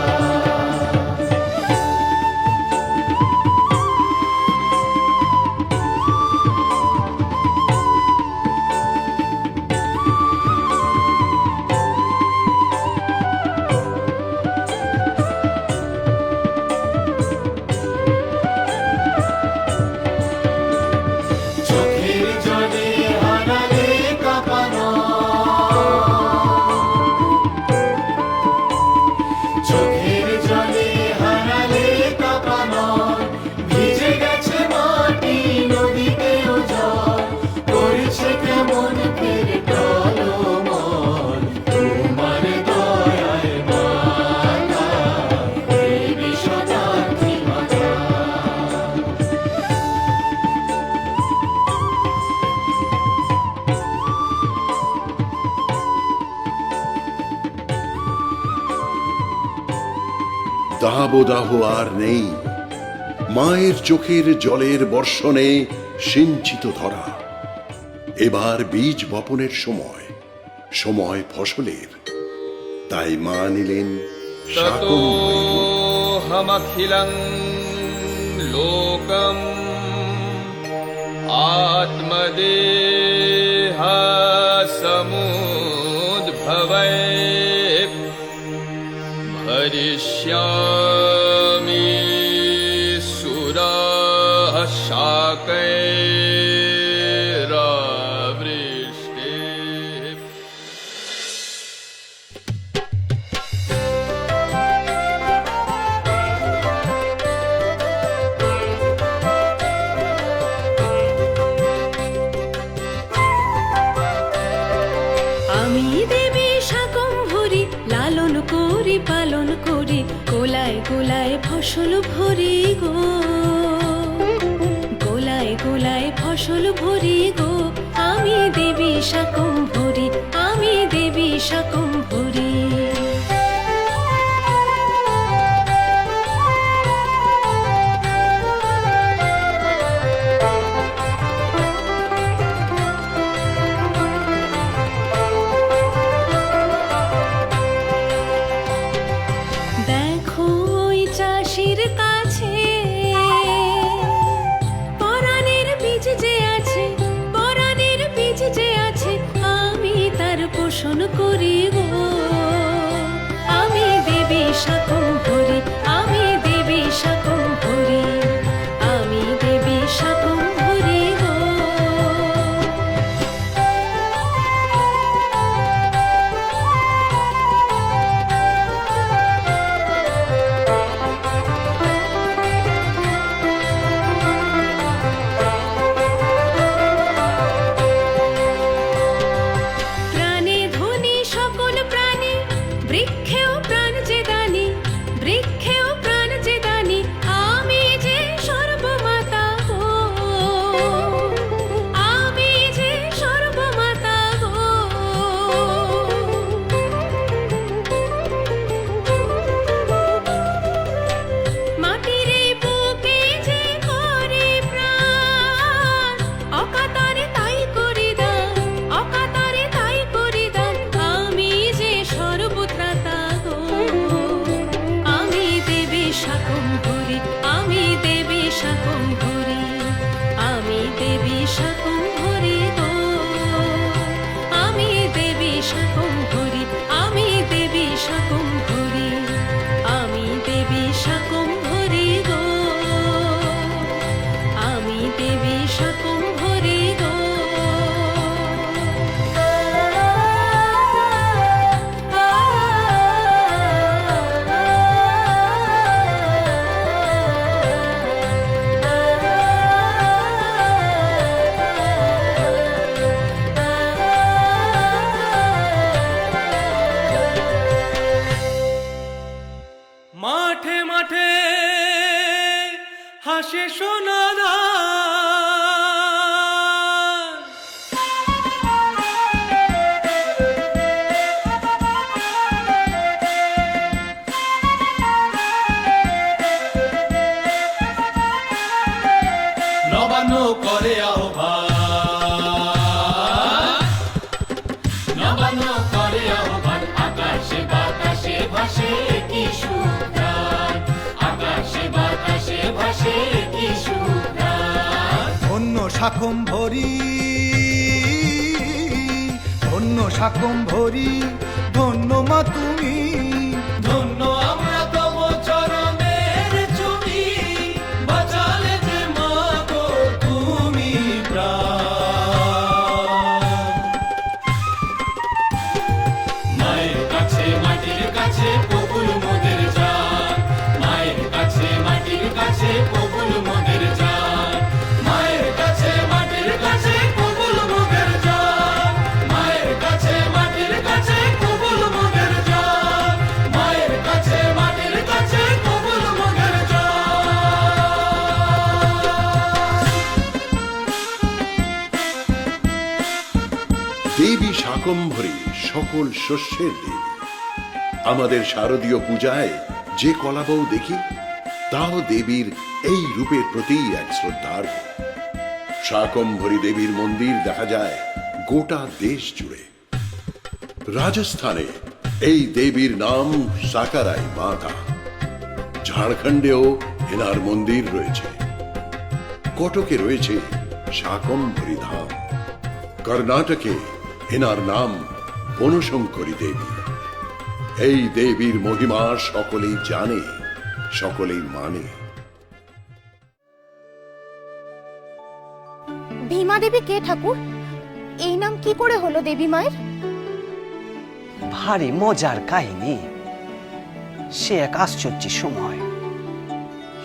দাবদাহ আর নেই, মায়ের চোখের জলের বর্ষণে সিঞ্চিত ধরা। এবার বীজ বপনের সময়, সময় ফসলের। তাই মা নিলেন
ততোহমখিলং লোকম আত্মদেহ সমুদ্ভবে ভরিষ্যামি সুরাঃ শাকৈরাবৃষ্টে।
আমি দেবী শাকম্ভরি লালন করি পালন করি গোলায় গোলায় ফসল ভরি গো, গোলায় গোলায় ফসল ভরি গো। আমি দেবী শাকম্ভরি, আমি দেবী শাকম্ভরি। দেখো ওই চাষির কাছে পরাণের বীজ যে আছে, পরাণের বীজ যে আছে, আমি তার পোষণ করি গো। আমি দেবী শাকম্ভরি, আমি দেবী শাকম্ভরি, আমি দেবী শাকম্ভরি গো। প্রাণে ধনী সকল প্রাণী, বৃক্ষেও প্রাণ যে দানি, বৃক্ষেও প্রাণ যে দানি, আমি যে সর্বমাতা গো, আমি যে সর্বমাতা গো। মাটির এই বুকে যে করে প্রাণ, অকাতরে তাই করি দান, অকাতরে তাই করি দান, আমি যে সর্বত্রাতা গো। আমি দেবী শাকম্ভরি, আমি দেবী শাকম্ভরি, আমি দেবী শাকম্ভরি গো। আমি দেবী শাকম্ভরি, আমি দেবী শাকম্ভরি, আমি দেবী শাকম্ভরি গো। আমি দেবী শাকম্ভরি গো।
মাঠে মাঠে হাসে সোনাদার, নবান্ন করে আহ্বান, নবান্ন করে আহ্বান, আকাশে বাতাসে ভাসে কি সুগান, আকাশে বাতাসে ভাসে কি সুগান।
ধন্য শাকম্ভরি, ধন্য শাকম্ভরি, ধন্য মা তুমি,
ধন্য আমরা তব চরণের চুমি, বাঁচালে যে মা গো তুমি প্রাণ। মায়ের কাছে মাটির কাছে কবুল মোদের যান, মায়ের কাছে মাটির কাছে কবুল মোদের যান, মায়ের কাছে মাটির কাছে কবুল মোদের যান, মায়ের কাছে মাটির কাছে কবুল মোদের যান, মায়ের কাছে মাটির কাছে কবুল মোদের যান।
দেবী শাকম্ভরী সকল শস্যের দেবী। আমাদের শারদীয় পূজায় যে কলা বউ দেখি তাও দেবীর এই রূপের প্রতি এক শ্রদ্ধার। শাকম্ভরী দেবীর মন্দির দেখা যায় গোটা দেশ জুড়ে। রাজস্থানে এই দেবীর নাম সাকারাই মাতা। ঝাড়খণ্ডেও এনার মন্দির রয়েছে। কটকে রয়েছে শাকম্ভরী ধাম। কর্ণাটকে এনার নাম বনশঙ্করী দেবী। এই দেবীর মহিমা সকলেই জানে, সকলেই মানে।
ভীমা দেবী কে ঠাকুর? এই নাম কি করে হলো দেবী মায়ের?
ভারী মজার কাহিনী। সে এক আশ্চর্য সময়।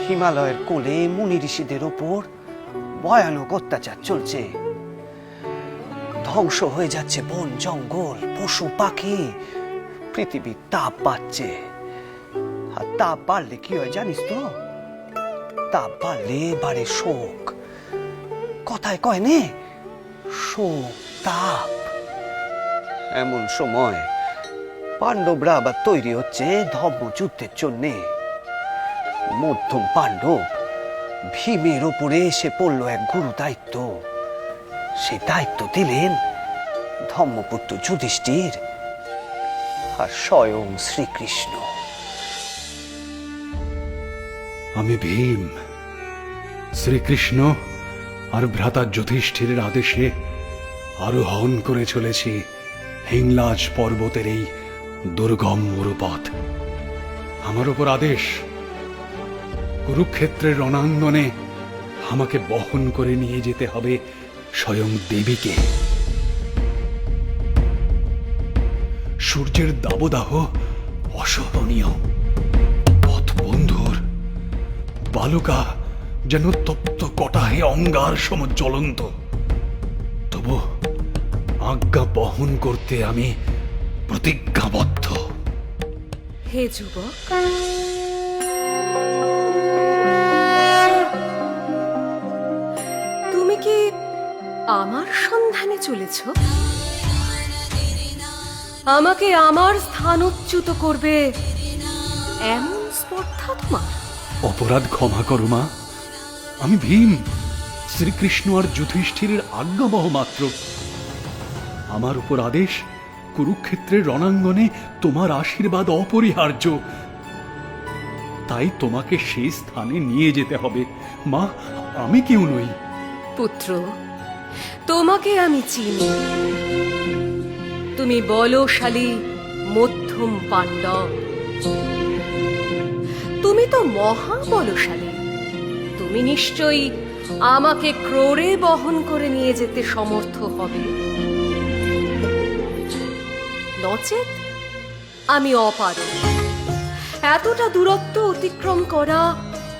হিমালয়ের কোলে মুনি ঋষিদের ওপর ভয়ানক অত্যাচার চলছে। ধ্বংস হয়ে যাচ্ছে বন জঙ্গল, পশু পাখি। পৃথিবীর তাপ বাড়ছে। আর তাপ বাড়লে কি হয় জানিস তো? তাপ বাড়লে বাড়ে শোক। কথায় কয় নে, শোক তাপ। এমন সময় পাণ্ডবরা আবার তৈরি হচ্ছে ধর্মযুদ্ধের জন্যে। মধ্যম পাণ্ডব ভীমের ওপরে এসে পড়ল এক গুরু দায়িত্ব। সে দায়িত্ব দিলেন ধর্মপুত্র যুধিষ্ঠির আর স্বয়ং শ্রীকৃষ্ণ।
আমি ভীম শ্রীকৃষ্ণ আর ভ্রাতা যুধিষ্ঠিরের আদেশে আরোহণ করে চলেছি হিংলাজ পর্বতের এই দুর্গম মরুপথ। আমার উপর আদেশ, কুরুক্ষেত্রের রণাঙ্গনে আমাকে বহন করে নিয়ে যেতে হবে স্বয়ং দেবীকে। সূর্যের দাবদাহ অসহনীয়। পথ বন্ধুর বালুকা যেন তপ্ত কটাহে অঙ্গার সম জ্বলন্ত। তবু আজ্ঞা বহন করতে আমি প্রতিজ্ঞাবদ্ধ।
হে যুবক, তুমি কি আমার সন্ধানে চলেছ? আমাকে আমার স্থানচ্যুত করবে এমন স্পর্ধা তোমার?
অপরাধ ক্ষমা করো মা। আমি ভীম, শ্রীকৃষ্ণ আর যুধিষ্ঠিরের আজ্ঞাবহ মাত্র। আমার উপর আদেশ, কুরুক্ষেত্রের রণাঙ্গনে তোমার আশীর্বাদ অপরিহার্য। তাই তোমাকে সেই স্থানে নিয়ে যেতে হবে। মা, আমি কেউ নই।
পুত্র, তোমাকে আমি চিনি। তুমি বলশালী মধ্যম পাণ্ডব। তুমি তো মহা বলশালী। তুমি নিশ্চয়ই আমাকে ক্রোড়ে বহন করে নিয়ে যেতে সমর্থ হবে। নচেত আমি অপারগ। এতটা দূরত্ব অতিক্রম করা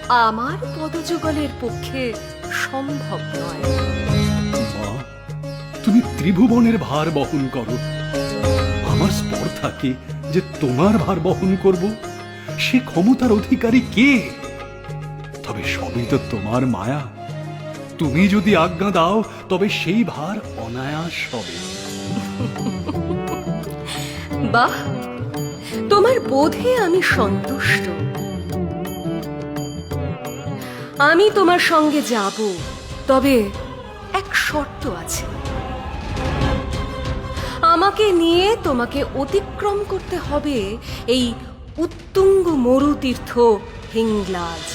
আমার পদযুগলের পক্ষে সম্ভব নয়।
মা, তুমি ত্রিভুবনের ভার বহন করো। আমার স্পর্ধা কি যে তোমার ভার বহন করব? সে ক্ষমতার অধিকারী কে? তবে সবই তো তোমার মায়া। তুমি যদি আজ্ঞা দাও তবে সেই ভার অনায়াস হবে।
বাহ, তোমার বোধে আমি সন্তুষ্ট। আমি তোমার সঙ্গে যাব, তবে এক শর্ত আছে। আমাকে নিয়ে তোমাকে অতিক্রম করতে হবে এই উত্তুঙ্গ মরুতীর্থ হিংলাজ।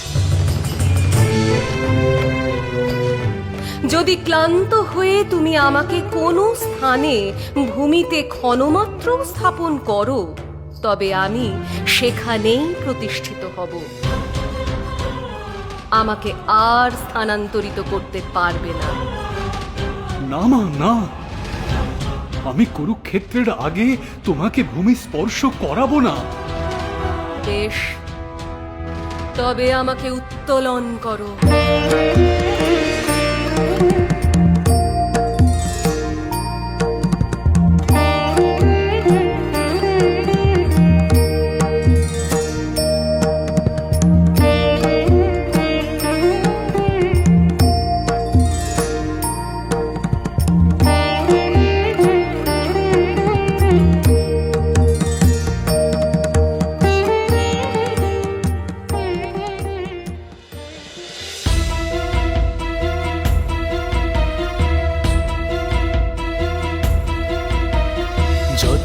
যদি ক্লান্ত হয়ে তুমি আমাকে কোনো স্থানে ভূমিতে ক্ষণমাত্র স্থাপন করো, তবে আমি সেখানেই প্রতিষ্ঠিত হব। আমাকে আর স্থানান্তরিত করতে পারবে না।
না মা, না। আমি কুরুক্ষেত্রের আগে তোমাকে ভূমি স্পর্শ করাবো না।
বেশ, তবে আমাকে উত্তোলন করো।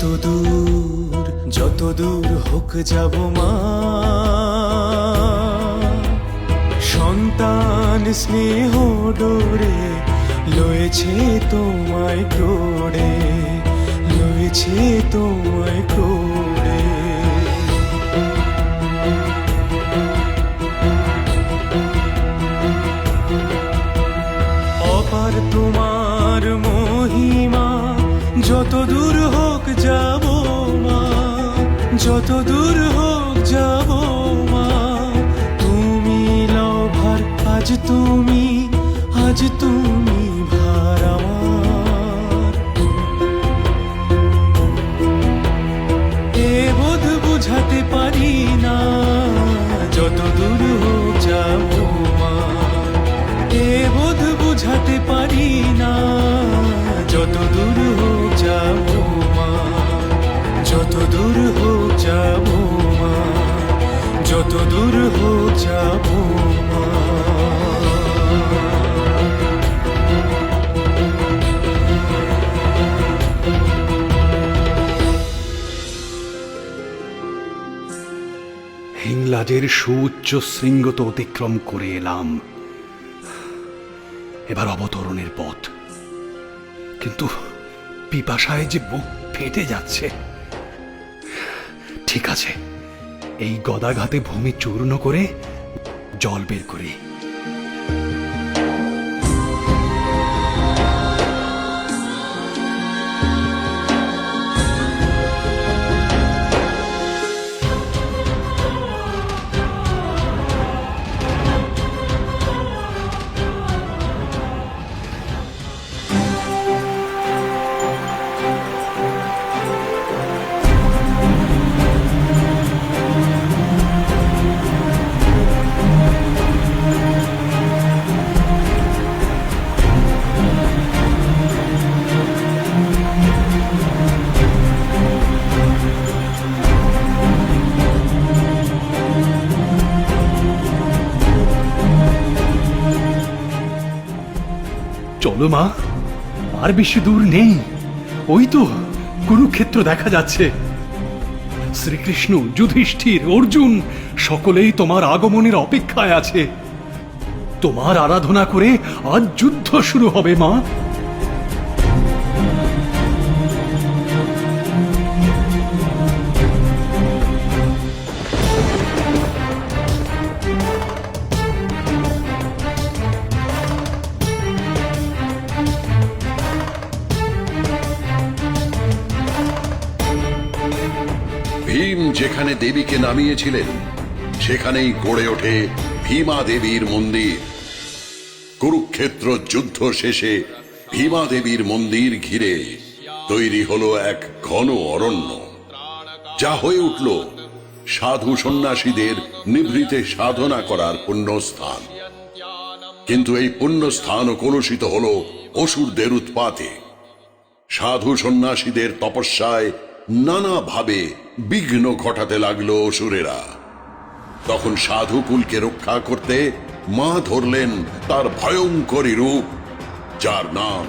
যত দূর হোক যাব মা, সন্তান স্নেহ ডোরে লয়েছে তোমায় ক্রোড়ে, লয়েছে তোমায় ক্রোড়ে। অপার তোমার মহিমা, যত দূর হোক যাব মা, যত দূর হোক যাব মা। তুমি লও ভার, আজ তুমি ভার আমার। এ বোধ বুঝাতে পারি না, যত দূর হোক যাব মা। এ বোধ বুঝাতে পারি না, যত দূর হোক যাব মা, যত দূর হোক যাব মা, যত দূর হোক যাব মা।
হিংলাজের সুউচ্চ শৃঙ্গ তো অতিক্রম করে এলাম, এবার অবতরণের পথ। কিন্তু পিপাসায় যে বুক ফেটে যাচ্ছে। ঠিক আছে, এই গদাঘাতে ভূমি চূর্ণ করে জল বের করি। চলো মা, আর বেশি দূর নেই, ওই তো কুরুক্ষেত্র দেখা যাচ্ছে। শ্রীকৃষ্ণ, যুধিষ্ঠির, অর্জুন সকলেই তোমার আগমনের অপেক্ষায় আছে। তোমার আরাধনা করে আজ যুদ্ধ শুরু হবে মা।
ভীম যেখানে দেবীকে নামিয়েছিলেন সেখানেই গড়ে ওঠে ভীমা দেবীর মন্দির। কুরুক্ষেত্র যুদ্ধ শেষে ভীমা দেবীর মন্দির ঘিরে তৈরি হলো এক ঘন অরণ্য, যা হয়ে উঠল সাধু সন্ন্যাসীদের নিভৃতে সাধনা করার পুণ্যস্থান। কিন্তু এই পুণ্যস্থানও কলুষিত হল অসুরদের উৎপাতে। সাধু সন্ন্যাসীদের তপস্যায় নানাভাবে বিঘ্ন ঘটাতে লাগলো অসুরেরা। তখন সাধুকুলকে রক্ষা করতে মা ধরলেন তার ভয়ঙ্করী রূপ, যার নাম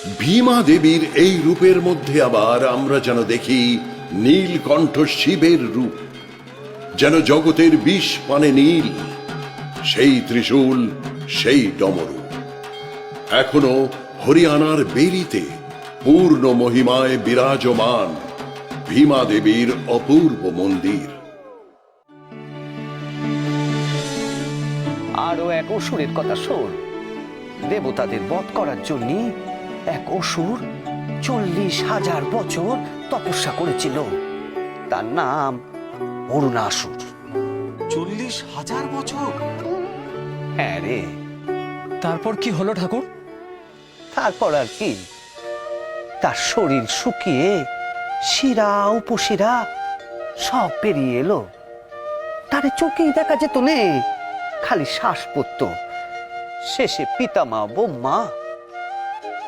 ভীমা দেবীর এই রূপের মধ্যে আবার আমরা যেন দেখি নীলকণ্ঠ শিবের রূপ, যেন জগতের বিষ পানে নীল, সেই ত্রিশূল, সেই ডমরু। এখনো হরিয়ানার বেরিতে পূর্ণ মহিমায় বিরাজমান ভীমা দেবীর অপূর্ব মন্দির।
আরো এক অসুরের কথা শোন। দেবতাদের বধ করার জন্য এক অসুর 40,000 বছর তপস্যা করেছিল। তার নাম অরুণাসুর।
40,000 বছর?
হ্যাঁ রে।
তারপর কি হলো ঠাকুর?
তারপর আর কি, তার শরীর শুকিয়ে শিরা উপশিরা সব বেরিয়ে এলো। তারে চোখেই দেখা যেত নে, খালি শ্বাস পড়ত। শেষে পিতামা ব্রহ্মা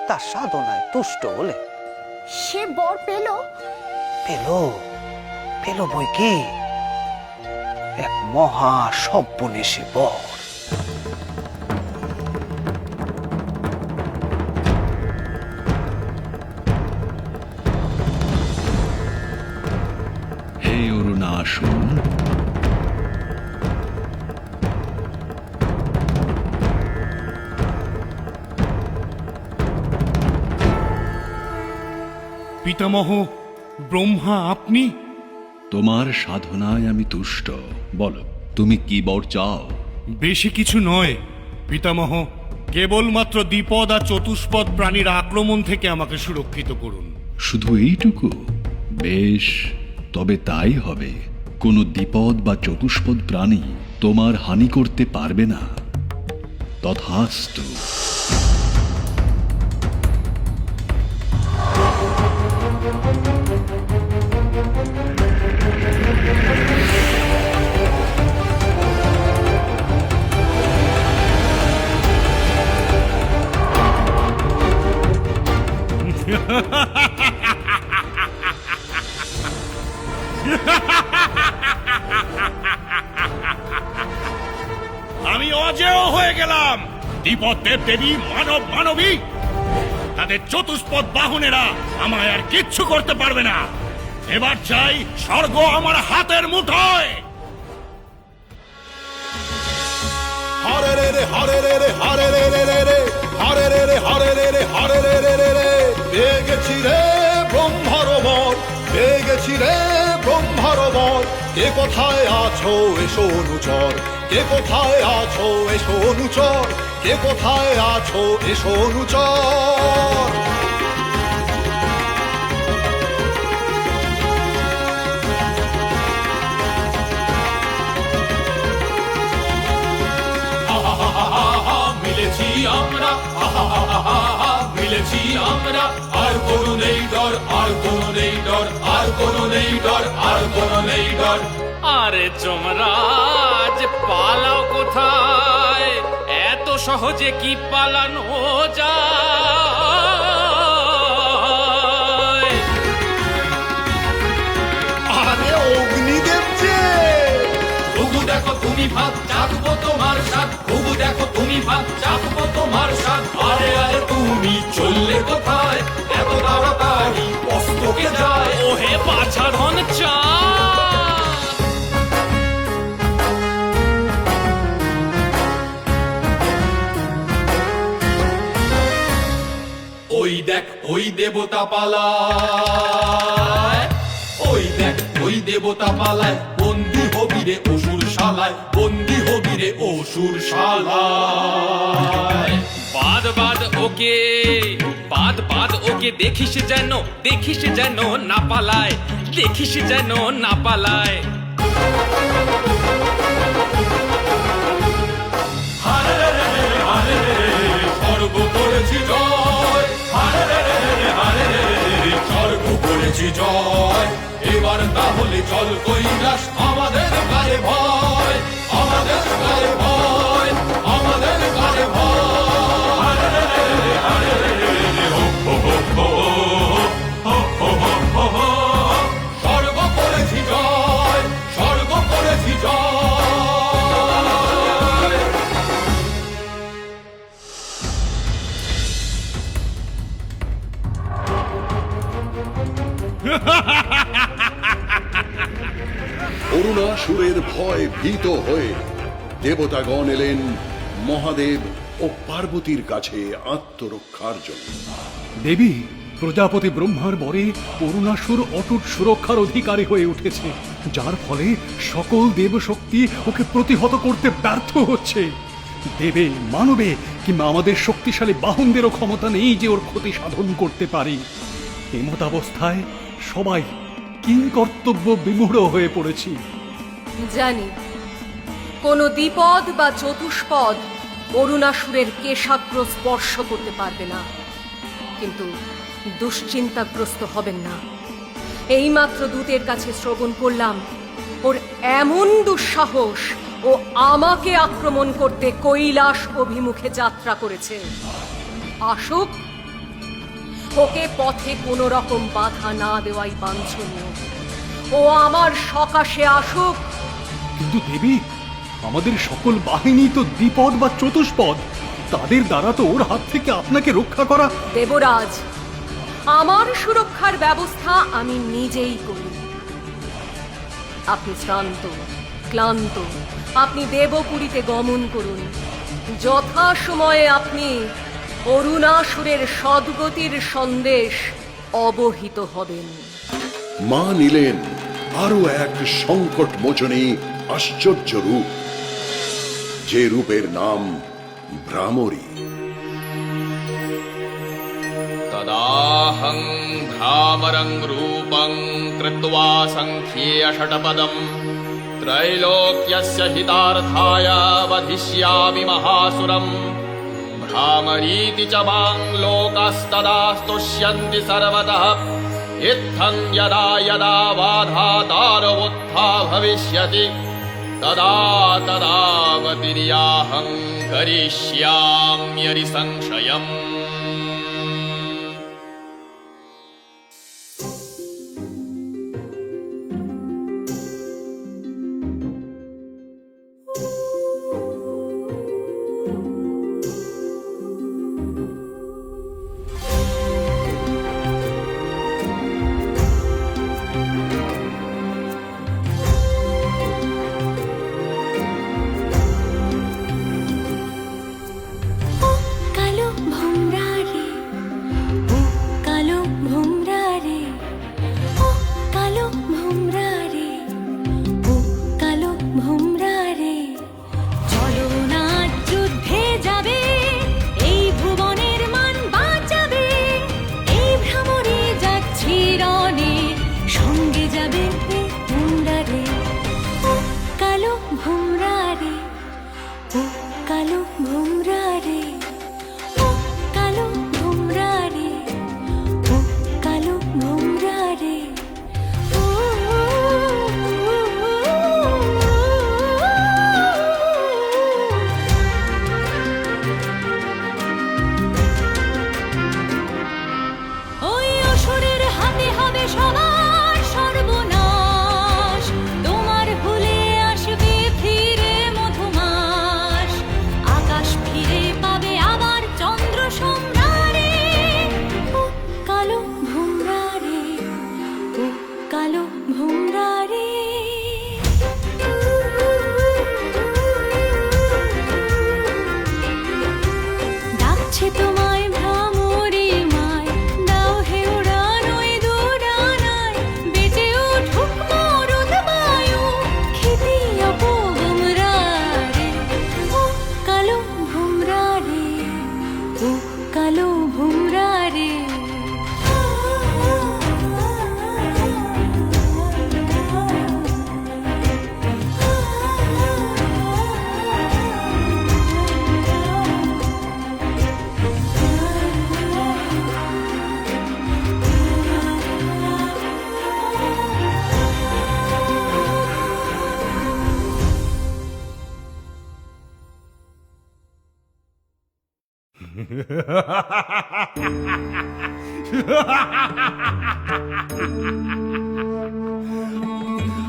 তার সাধনায় তুষ্ট হলে।
সে বর পেল?
পেল বই কি, এক মহা সর্বনেশে বর।
হে অরুণাসুর,
পিতামহ ব্রহ্মা আপনি?
তোমার সাধনায় আমি তুষ্ট। বলো, তুমি কি বর চাও?
বেশি কিছু নয় পিতামহ, কেবলমাত্র দ্বিপদ আর চতুষ্পদ প্রাণীর আক্রমণ থেকে আমাকে সুরক্ষিত করুন।
শুধু এইটুকু? বেশ, তবে তাই হবে। কোনো দ্বিপদ বা চতুষ্পদ প্রাণী তোমার হানি করতে পারবে না। তথাস্তু।
আমি অজেয় হয়ে গেলাম। দ্বিপদ দেবী মানব মানবী, তাদের চতুষ্পদ বাহনেরা আমায় আর কিচ্ছু করতে পারবে না। এবার চাই স্বর্গ আমার হাতের মুঠোয়।
হরে রে রে হরে রে রে হরে রে রে রে রে হরে রে রে হরে রে রে হরে রে রে রে রে পেয়ে গেছি রে ব্রহ্মার বর, পেয়ে গেছি রে ব্রহ্মার বর। কে কোথায় আছো এসো অনুচর, কে কোথায় আছো এসো অনুচর, কে কোথায় আছো এসো অনুচর।
মিলেছি আমরা, মিলেছি আমরা, আর কোনো নেই ডর, আর কোনো নেই ডর, আর কোনো নেই ডর, আর কোনো নেই ডর।
আরে যমরাজ পালাও কোথায়? এত সহজে কি পালানো যায়?
আরে অগ্নিদেব যে!
ঘুঘু দেখো তুমি ভাত চাকবো তোমার সাথ, ঘুঘু দেখো তুমি ভাত চাকবো তোমার সাথ। আরে আরে তুমি চললে কোথায় এত তাড়াতাড়ি অস্তকে যায়?
ওহে বাছাধন চা।
ওই দেখ ওই দেবতা পালায়, ওই দেখ ওই দেবতা পালায়। বন্দি হবি রে অসুর শালায়, বন্দি হবি রে অসুর শালায়।
বাদ বাদ ওকে, বাদ বাদ ওকে, দেখিস যেন, দেখিস যেন না পালায়, দেখিস যেন না পালায়।
হারে রে রে রে হারে রে রে, স্বর্গ করেছি জয়। হারে রে রে রে হারে রে রে, স্বর্গ করেছি জয়। এবার তাহলে চল কৈলাস, আমাদের গায়ে ভয়, আমাদের গায়ে ভয়, আমাদের গায়ে ভয়। হারে রে রে রে হারে রে রে, হো হো হো হো হো হো হো। স্বর্গ করেছি জয়, স্বর্গ করেছি জয়।
অরুণাসুরের ভয় ভীত হয়ে দেবতাগণ এলেন মহাদেব ও পার্বতীর কাছে আত্মরক্ষার জন্য।
দেবী, প্রজাপতি ব্রহ্মার বরে অরুণাসুর অটুট সুরক্ষার অধিকারী হয়ে উঠেছে, যার ফলে সকল দেবশক্তি ওকে প্রতিহত করতে ব্যর্থ হচ্ছে। দেবে, মানবে কিংবা আমাদের শক্তিশালী বাহনদেরও ক্ষমতা নেই যে ওর ক্ষতি সাধন করতে পারে। এমতাবস্থায় সবাই কিংকর্তব্য বিমূঢ় হয়ে পড়েছি।
জানি কোনো দ্বিপদ বা চতুষ্পদ অরুণাসুরের কেশাগ্র স্পর্শ করতে পারবে না, কিন্তু দুশ্চিন্তাগ্রস্ত হবেন না। এইমাত্র দূতের কাছে শ্রবণ করলাম ওর এমন দুঃসাহস, ও আমাকে আক্রমণ করতে কৈলাস অভিমুখে যাত্রা করেছে। আসুক, ওকে পথে কোনো রকম বাধা না দেওয়াই বাঞ্ছনীয়। ও আমার সকাশে আসুক।
কিন্তু দেবী, আমাদের সকল বাহিনী তো দ্বিপদ বা চতুষ্পদ, তাদের দ্বারা তো ওর হাত থেকে আপনাকে রক্ষা করা।
দেবরাজ, আমার সুরক্ষার ব্যবস্থা আমি নিজেই করি। আপনি শ্রান্ত ক্লান্ত, আপনি দেবপুরীতে গমন করুন। যথা সময়ে আপনি অরুণাসুরের সদ্গতির সন্দেশ অবহিত হবেন।
মা নিলেন আরো এক সংকট মোচনী আশ্চর্য রূপ, যে রূপের নাম ভ্রামরী।
তদাহং ভ্রামরং রূপং কৃত্বা সংখ্যেয় ষটপদম ত্রৈলোক্যস্য হিতার্থায় বধিষ্যামি মহাসুরম। ভ্রামරීতি চ মাং লোকাস্তদা స్తుష్యంతి সর্বতঃ। ইত্থং যদা যদা বাধা দারবোত্থা ভবিষ্যতি তদা তদাবতির্যাহং করিষ্যাম্যরি সংশয়ম।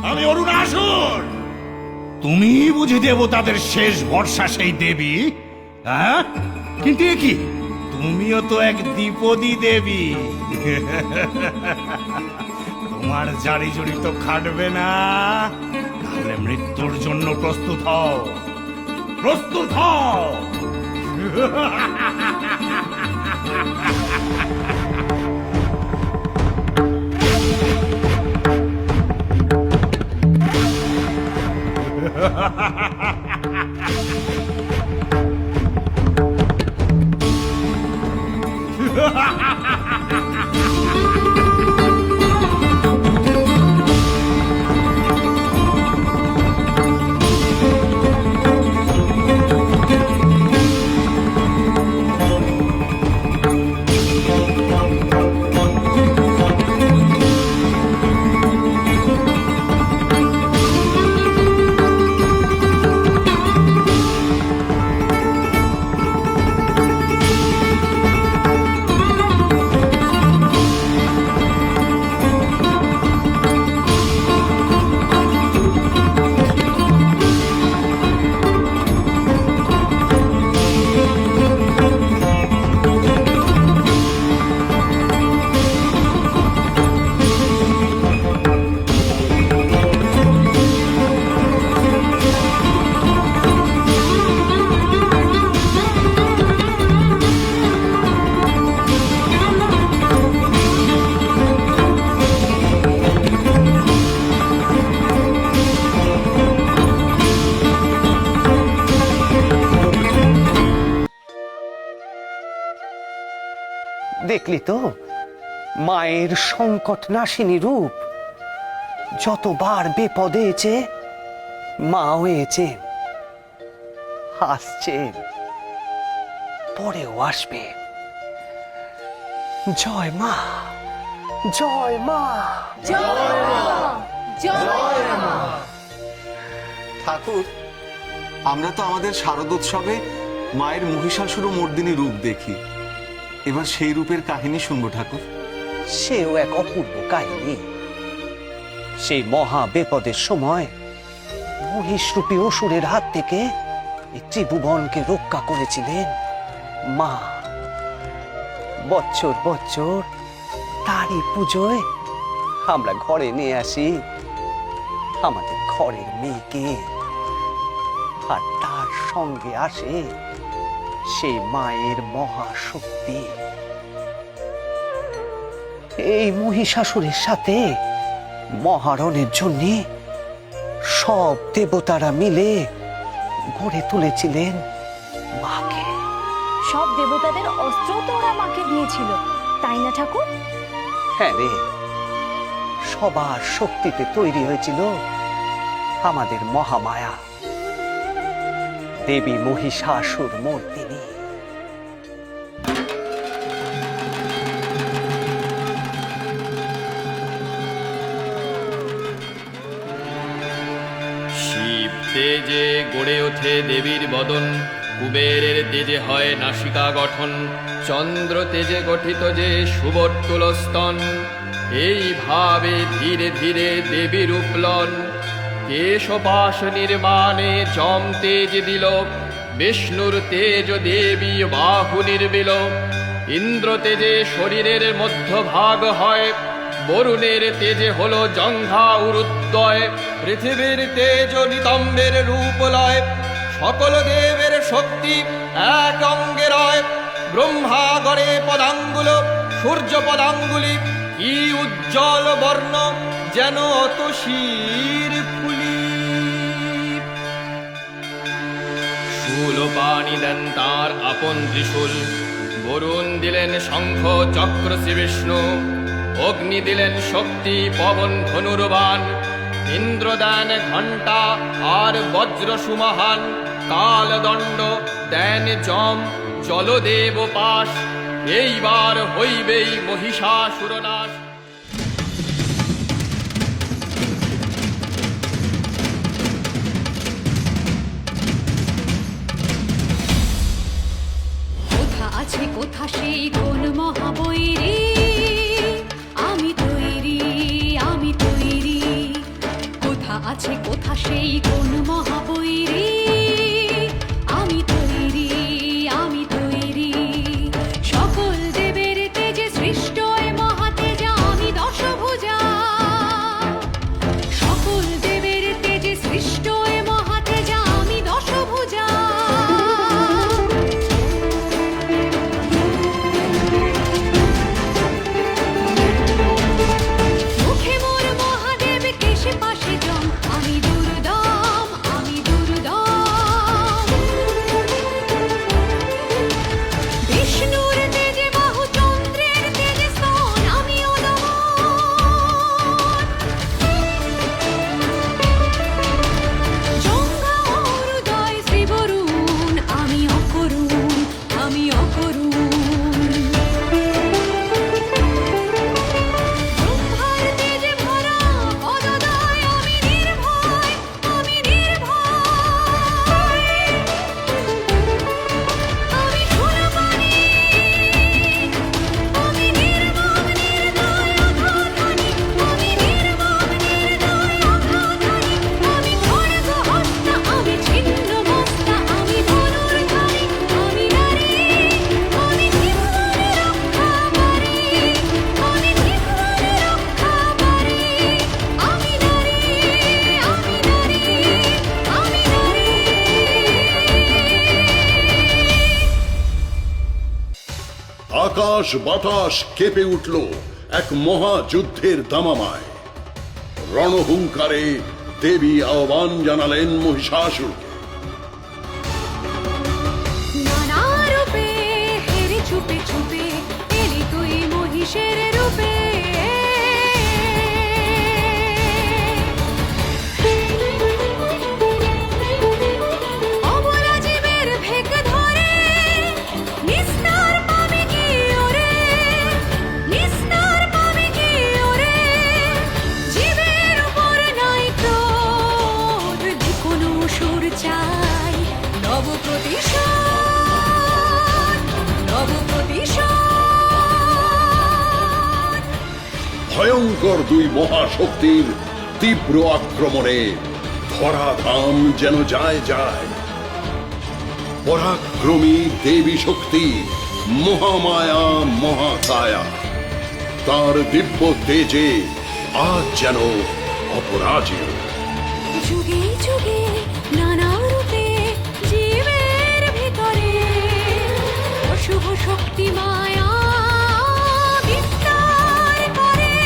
আমি অরুণাসুর। তুমি বুঝি দেবতাদের শেষ ভরসা সেই দেবী? হ্যাঁ, কিন্তু এ কি, তুমিও তো এক দ্বিপদী দেবী। তোমার জারি জড়ি তো খাটবে না, তাহলে মৃত্যুর জন্য প্রস্তুত হও, প্রস্তুত হও।
দেখলি তো মায়ের সংকট নাশিনী রূপ, যতবার বিপদে এসে মা হয়েছে, আসছে, পরেও আসবে। জয় মা, জয় মা,
জয় মা, জয় মা।
ঠাকুর, আমরা তো আমাদের শারদোৎসবে মায়ের মহিষাসুর মর্দিনী রূপ দেখি, এবার সেই রূপের কাহিনী শুনবো ঠাকুর।
সেও এক অপূর্ব কাহিনী। সেই মহা বিপদের সময় মহিষরূপী অসুরের হাত থেকে এই ত্রিভুবনকে রক্ষা করেছিলেন মা। বছর বছর তারই পুজোয় আমরা ঘরে নিয়ে আসি আমাদের ঘরের মেয়েকে, আর তার সঙ্গে আসে সেই মায়ের মহাশক্তি। এই মহিষাসুরের সাথে মহারণের জন্য সব দেবতারা মিলে গড়ে তুলেছিলেন মাকে।
সব দেবতাদের অস্ত্র তো ওরা মাকে দিয়েছিল, তাই না ঠাকুর?
হ্যাঁ রে, সবার শক্তিতে তৈরি হয়েছিল আমাদের মহামায়া দেবী মহিষাসুর মর্দিনী।
শিব তেজে গড়ে ওঠে দেবীর বদন, কুবেরের তেজে হয় নাসিকা গঠন, চন্দ্র তেজে গঠিত যে সুবর্তুল স্তন, এইভাবে ধীরে ধীরে দেবীর উপলন। কেশপাশ নির্মাণে যম তেজ দিল, বিষ্ণুর তেজ দেবী বাহু নির্বিল। ইন্দ্র তেজে শরীরের মধ্যভাগ হয়, বরুণের তেজে হলো জঙ্ঘা উরুদ্বয়। পৃথিবীর তেজ নিতম্বের রূপ লয়, সকল দেবের শক্তি এক অঙ্গে রয়। ব্রহ্মা গড়ে পদাঙ্গুল, সূর্য পদাঙ্গুলি, কি উজ্জ্বল বর্ণ যেন অতসীর ফুলি। শূল পানি দেন তার আপন ত্রিশূল, বরুণ দিলেন শঙ্খ চক্র শ্রী বিষ্ণু। অগ্নি দিলেন শক্তি পবন ধনুর্বাণ, ইন্দ্র দেন ঘণ্টা আর বজ্র সুমহান। কালদণ্ড দেন যম জলদেব পাশ, এইবার হইবেই মহিষাসুর নাশ।
কোথা আছে কোথা সেই কোন মহাবৈরী, আমি তৈরি আমি তৈরি। কোথা আছে কোথা সেই কোন মহাবৈরী, আমি তৈরি আমি তৈরি। সকল দেবের তেজে সৃষ্ট এ মহাতেজা আমি দশভুজা,
আকাশ বাতাস কেঁপে উঠল এক মহাযুদ্ধের দামামায়। রণহুঙ্কারে দেবী আহ্বান জানালেন মহিষাসুরকে।
নানা রূপে হেরে চুপে চুপে এলি তুই মহিষের রূপে অবরাজীবের ভেক ধরে নিস্তার পাবে কি ওরে, নিস্তার পাবে কি ওরে, জীবের উপর নাই ক্রোধ, যে কোনো সুর চাই নব প্রতিশোধ, নব প্রতিশোধ।
ভয়ঙ্কর দুই মহাশক্তির তীব্র আক্রমণে ধরাধাম যেন যায় যায়। পরাক্রমী দেবী শক্তি মহামায়া মহাকায়া, তার দিব্য তেজে আজ যেন অপরাজেয়।
যুগে যুগে নানা রূপে জীবের ভিতরে অশুভ শক্তি মায়া বিস্তার করে।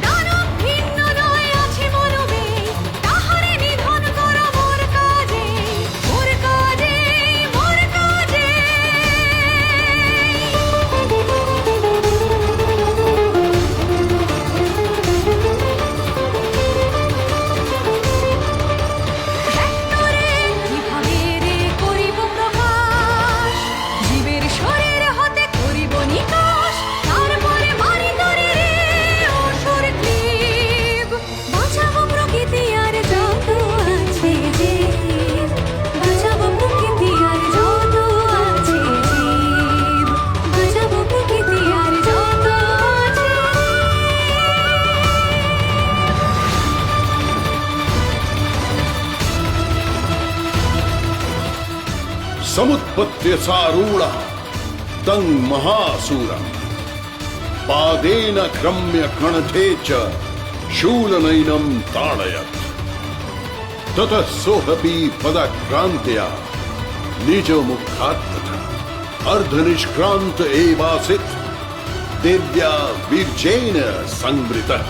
দানব ভিন্ন নয় আছে মনবে, তাহারে নিধন কর মোর কাজে, মোর কাজে, মোর কাজে। কিভাবে রে করিব প্রকাশ, জীবের শরীর হতে করিব নিকাশ, তারপরে মারি তরে রে অসুর ক্লীব। বাঁচাবো প্রকৃতি আর যত আছে জীব, বাঁচাবো প্রকৃতি আর যত আছে জীব, বাঁচাবো প্রকৃতি আর যত আছে।
समुत्पत्य सारूढ़ा तं महासूरम् पादेन क्रम्य कणथे च शूलनैनं ताडयत्। ततः सोऽपि पदक्रान्त्या निजमुखात् अर्धनिष्क्रान्त एवासीत् देव्या वीर्येण संवृतः।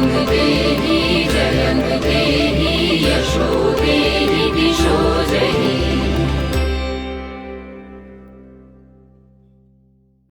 দেহি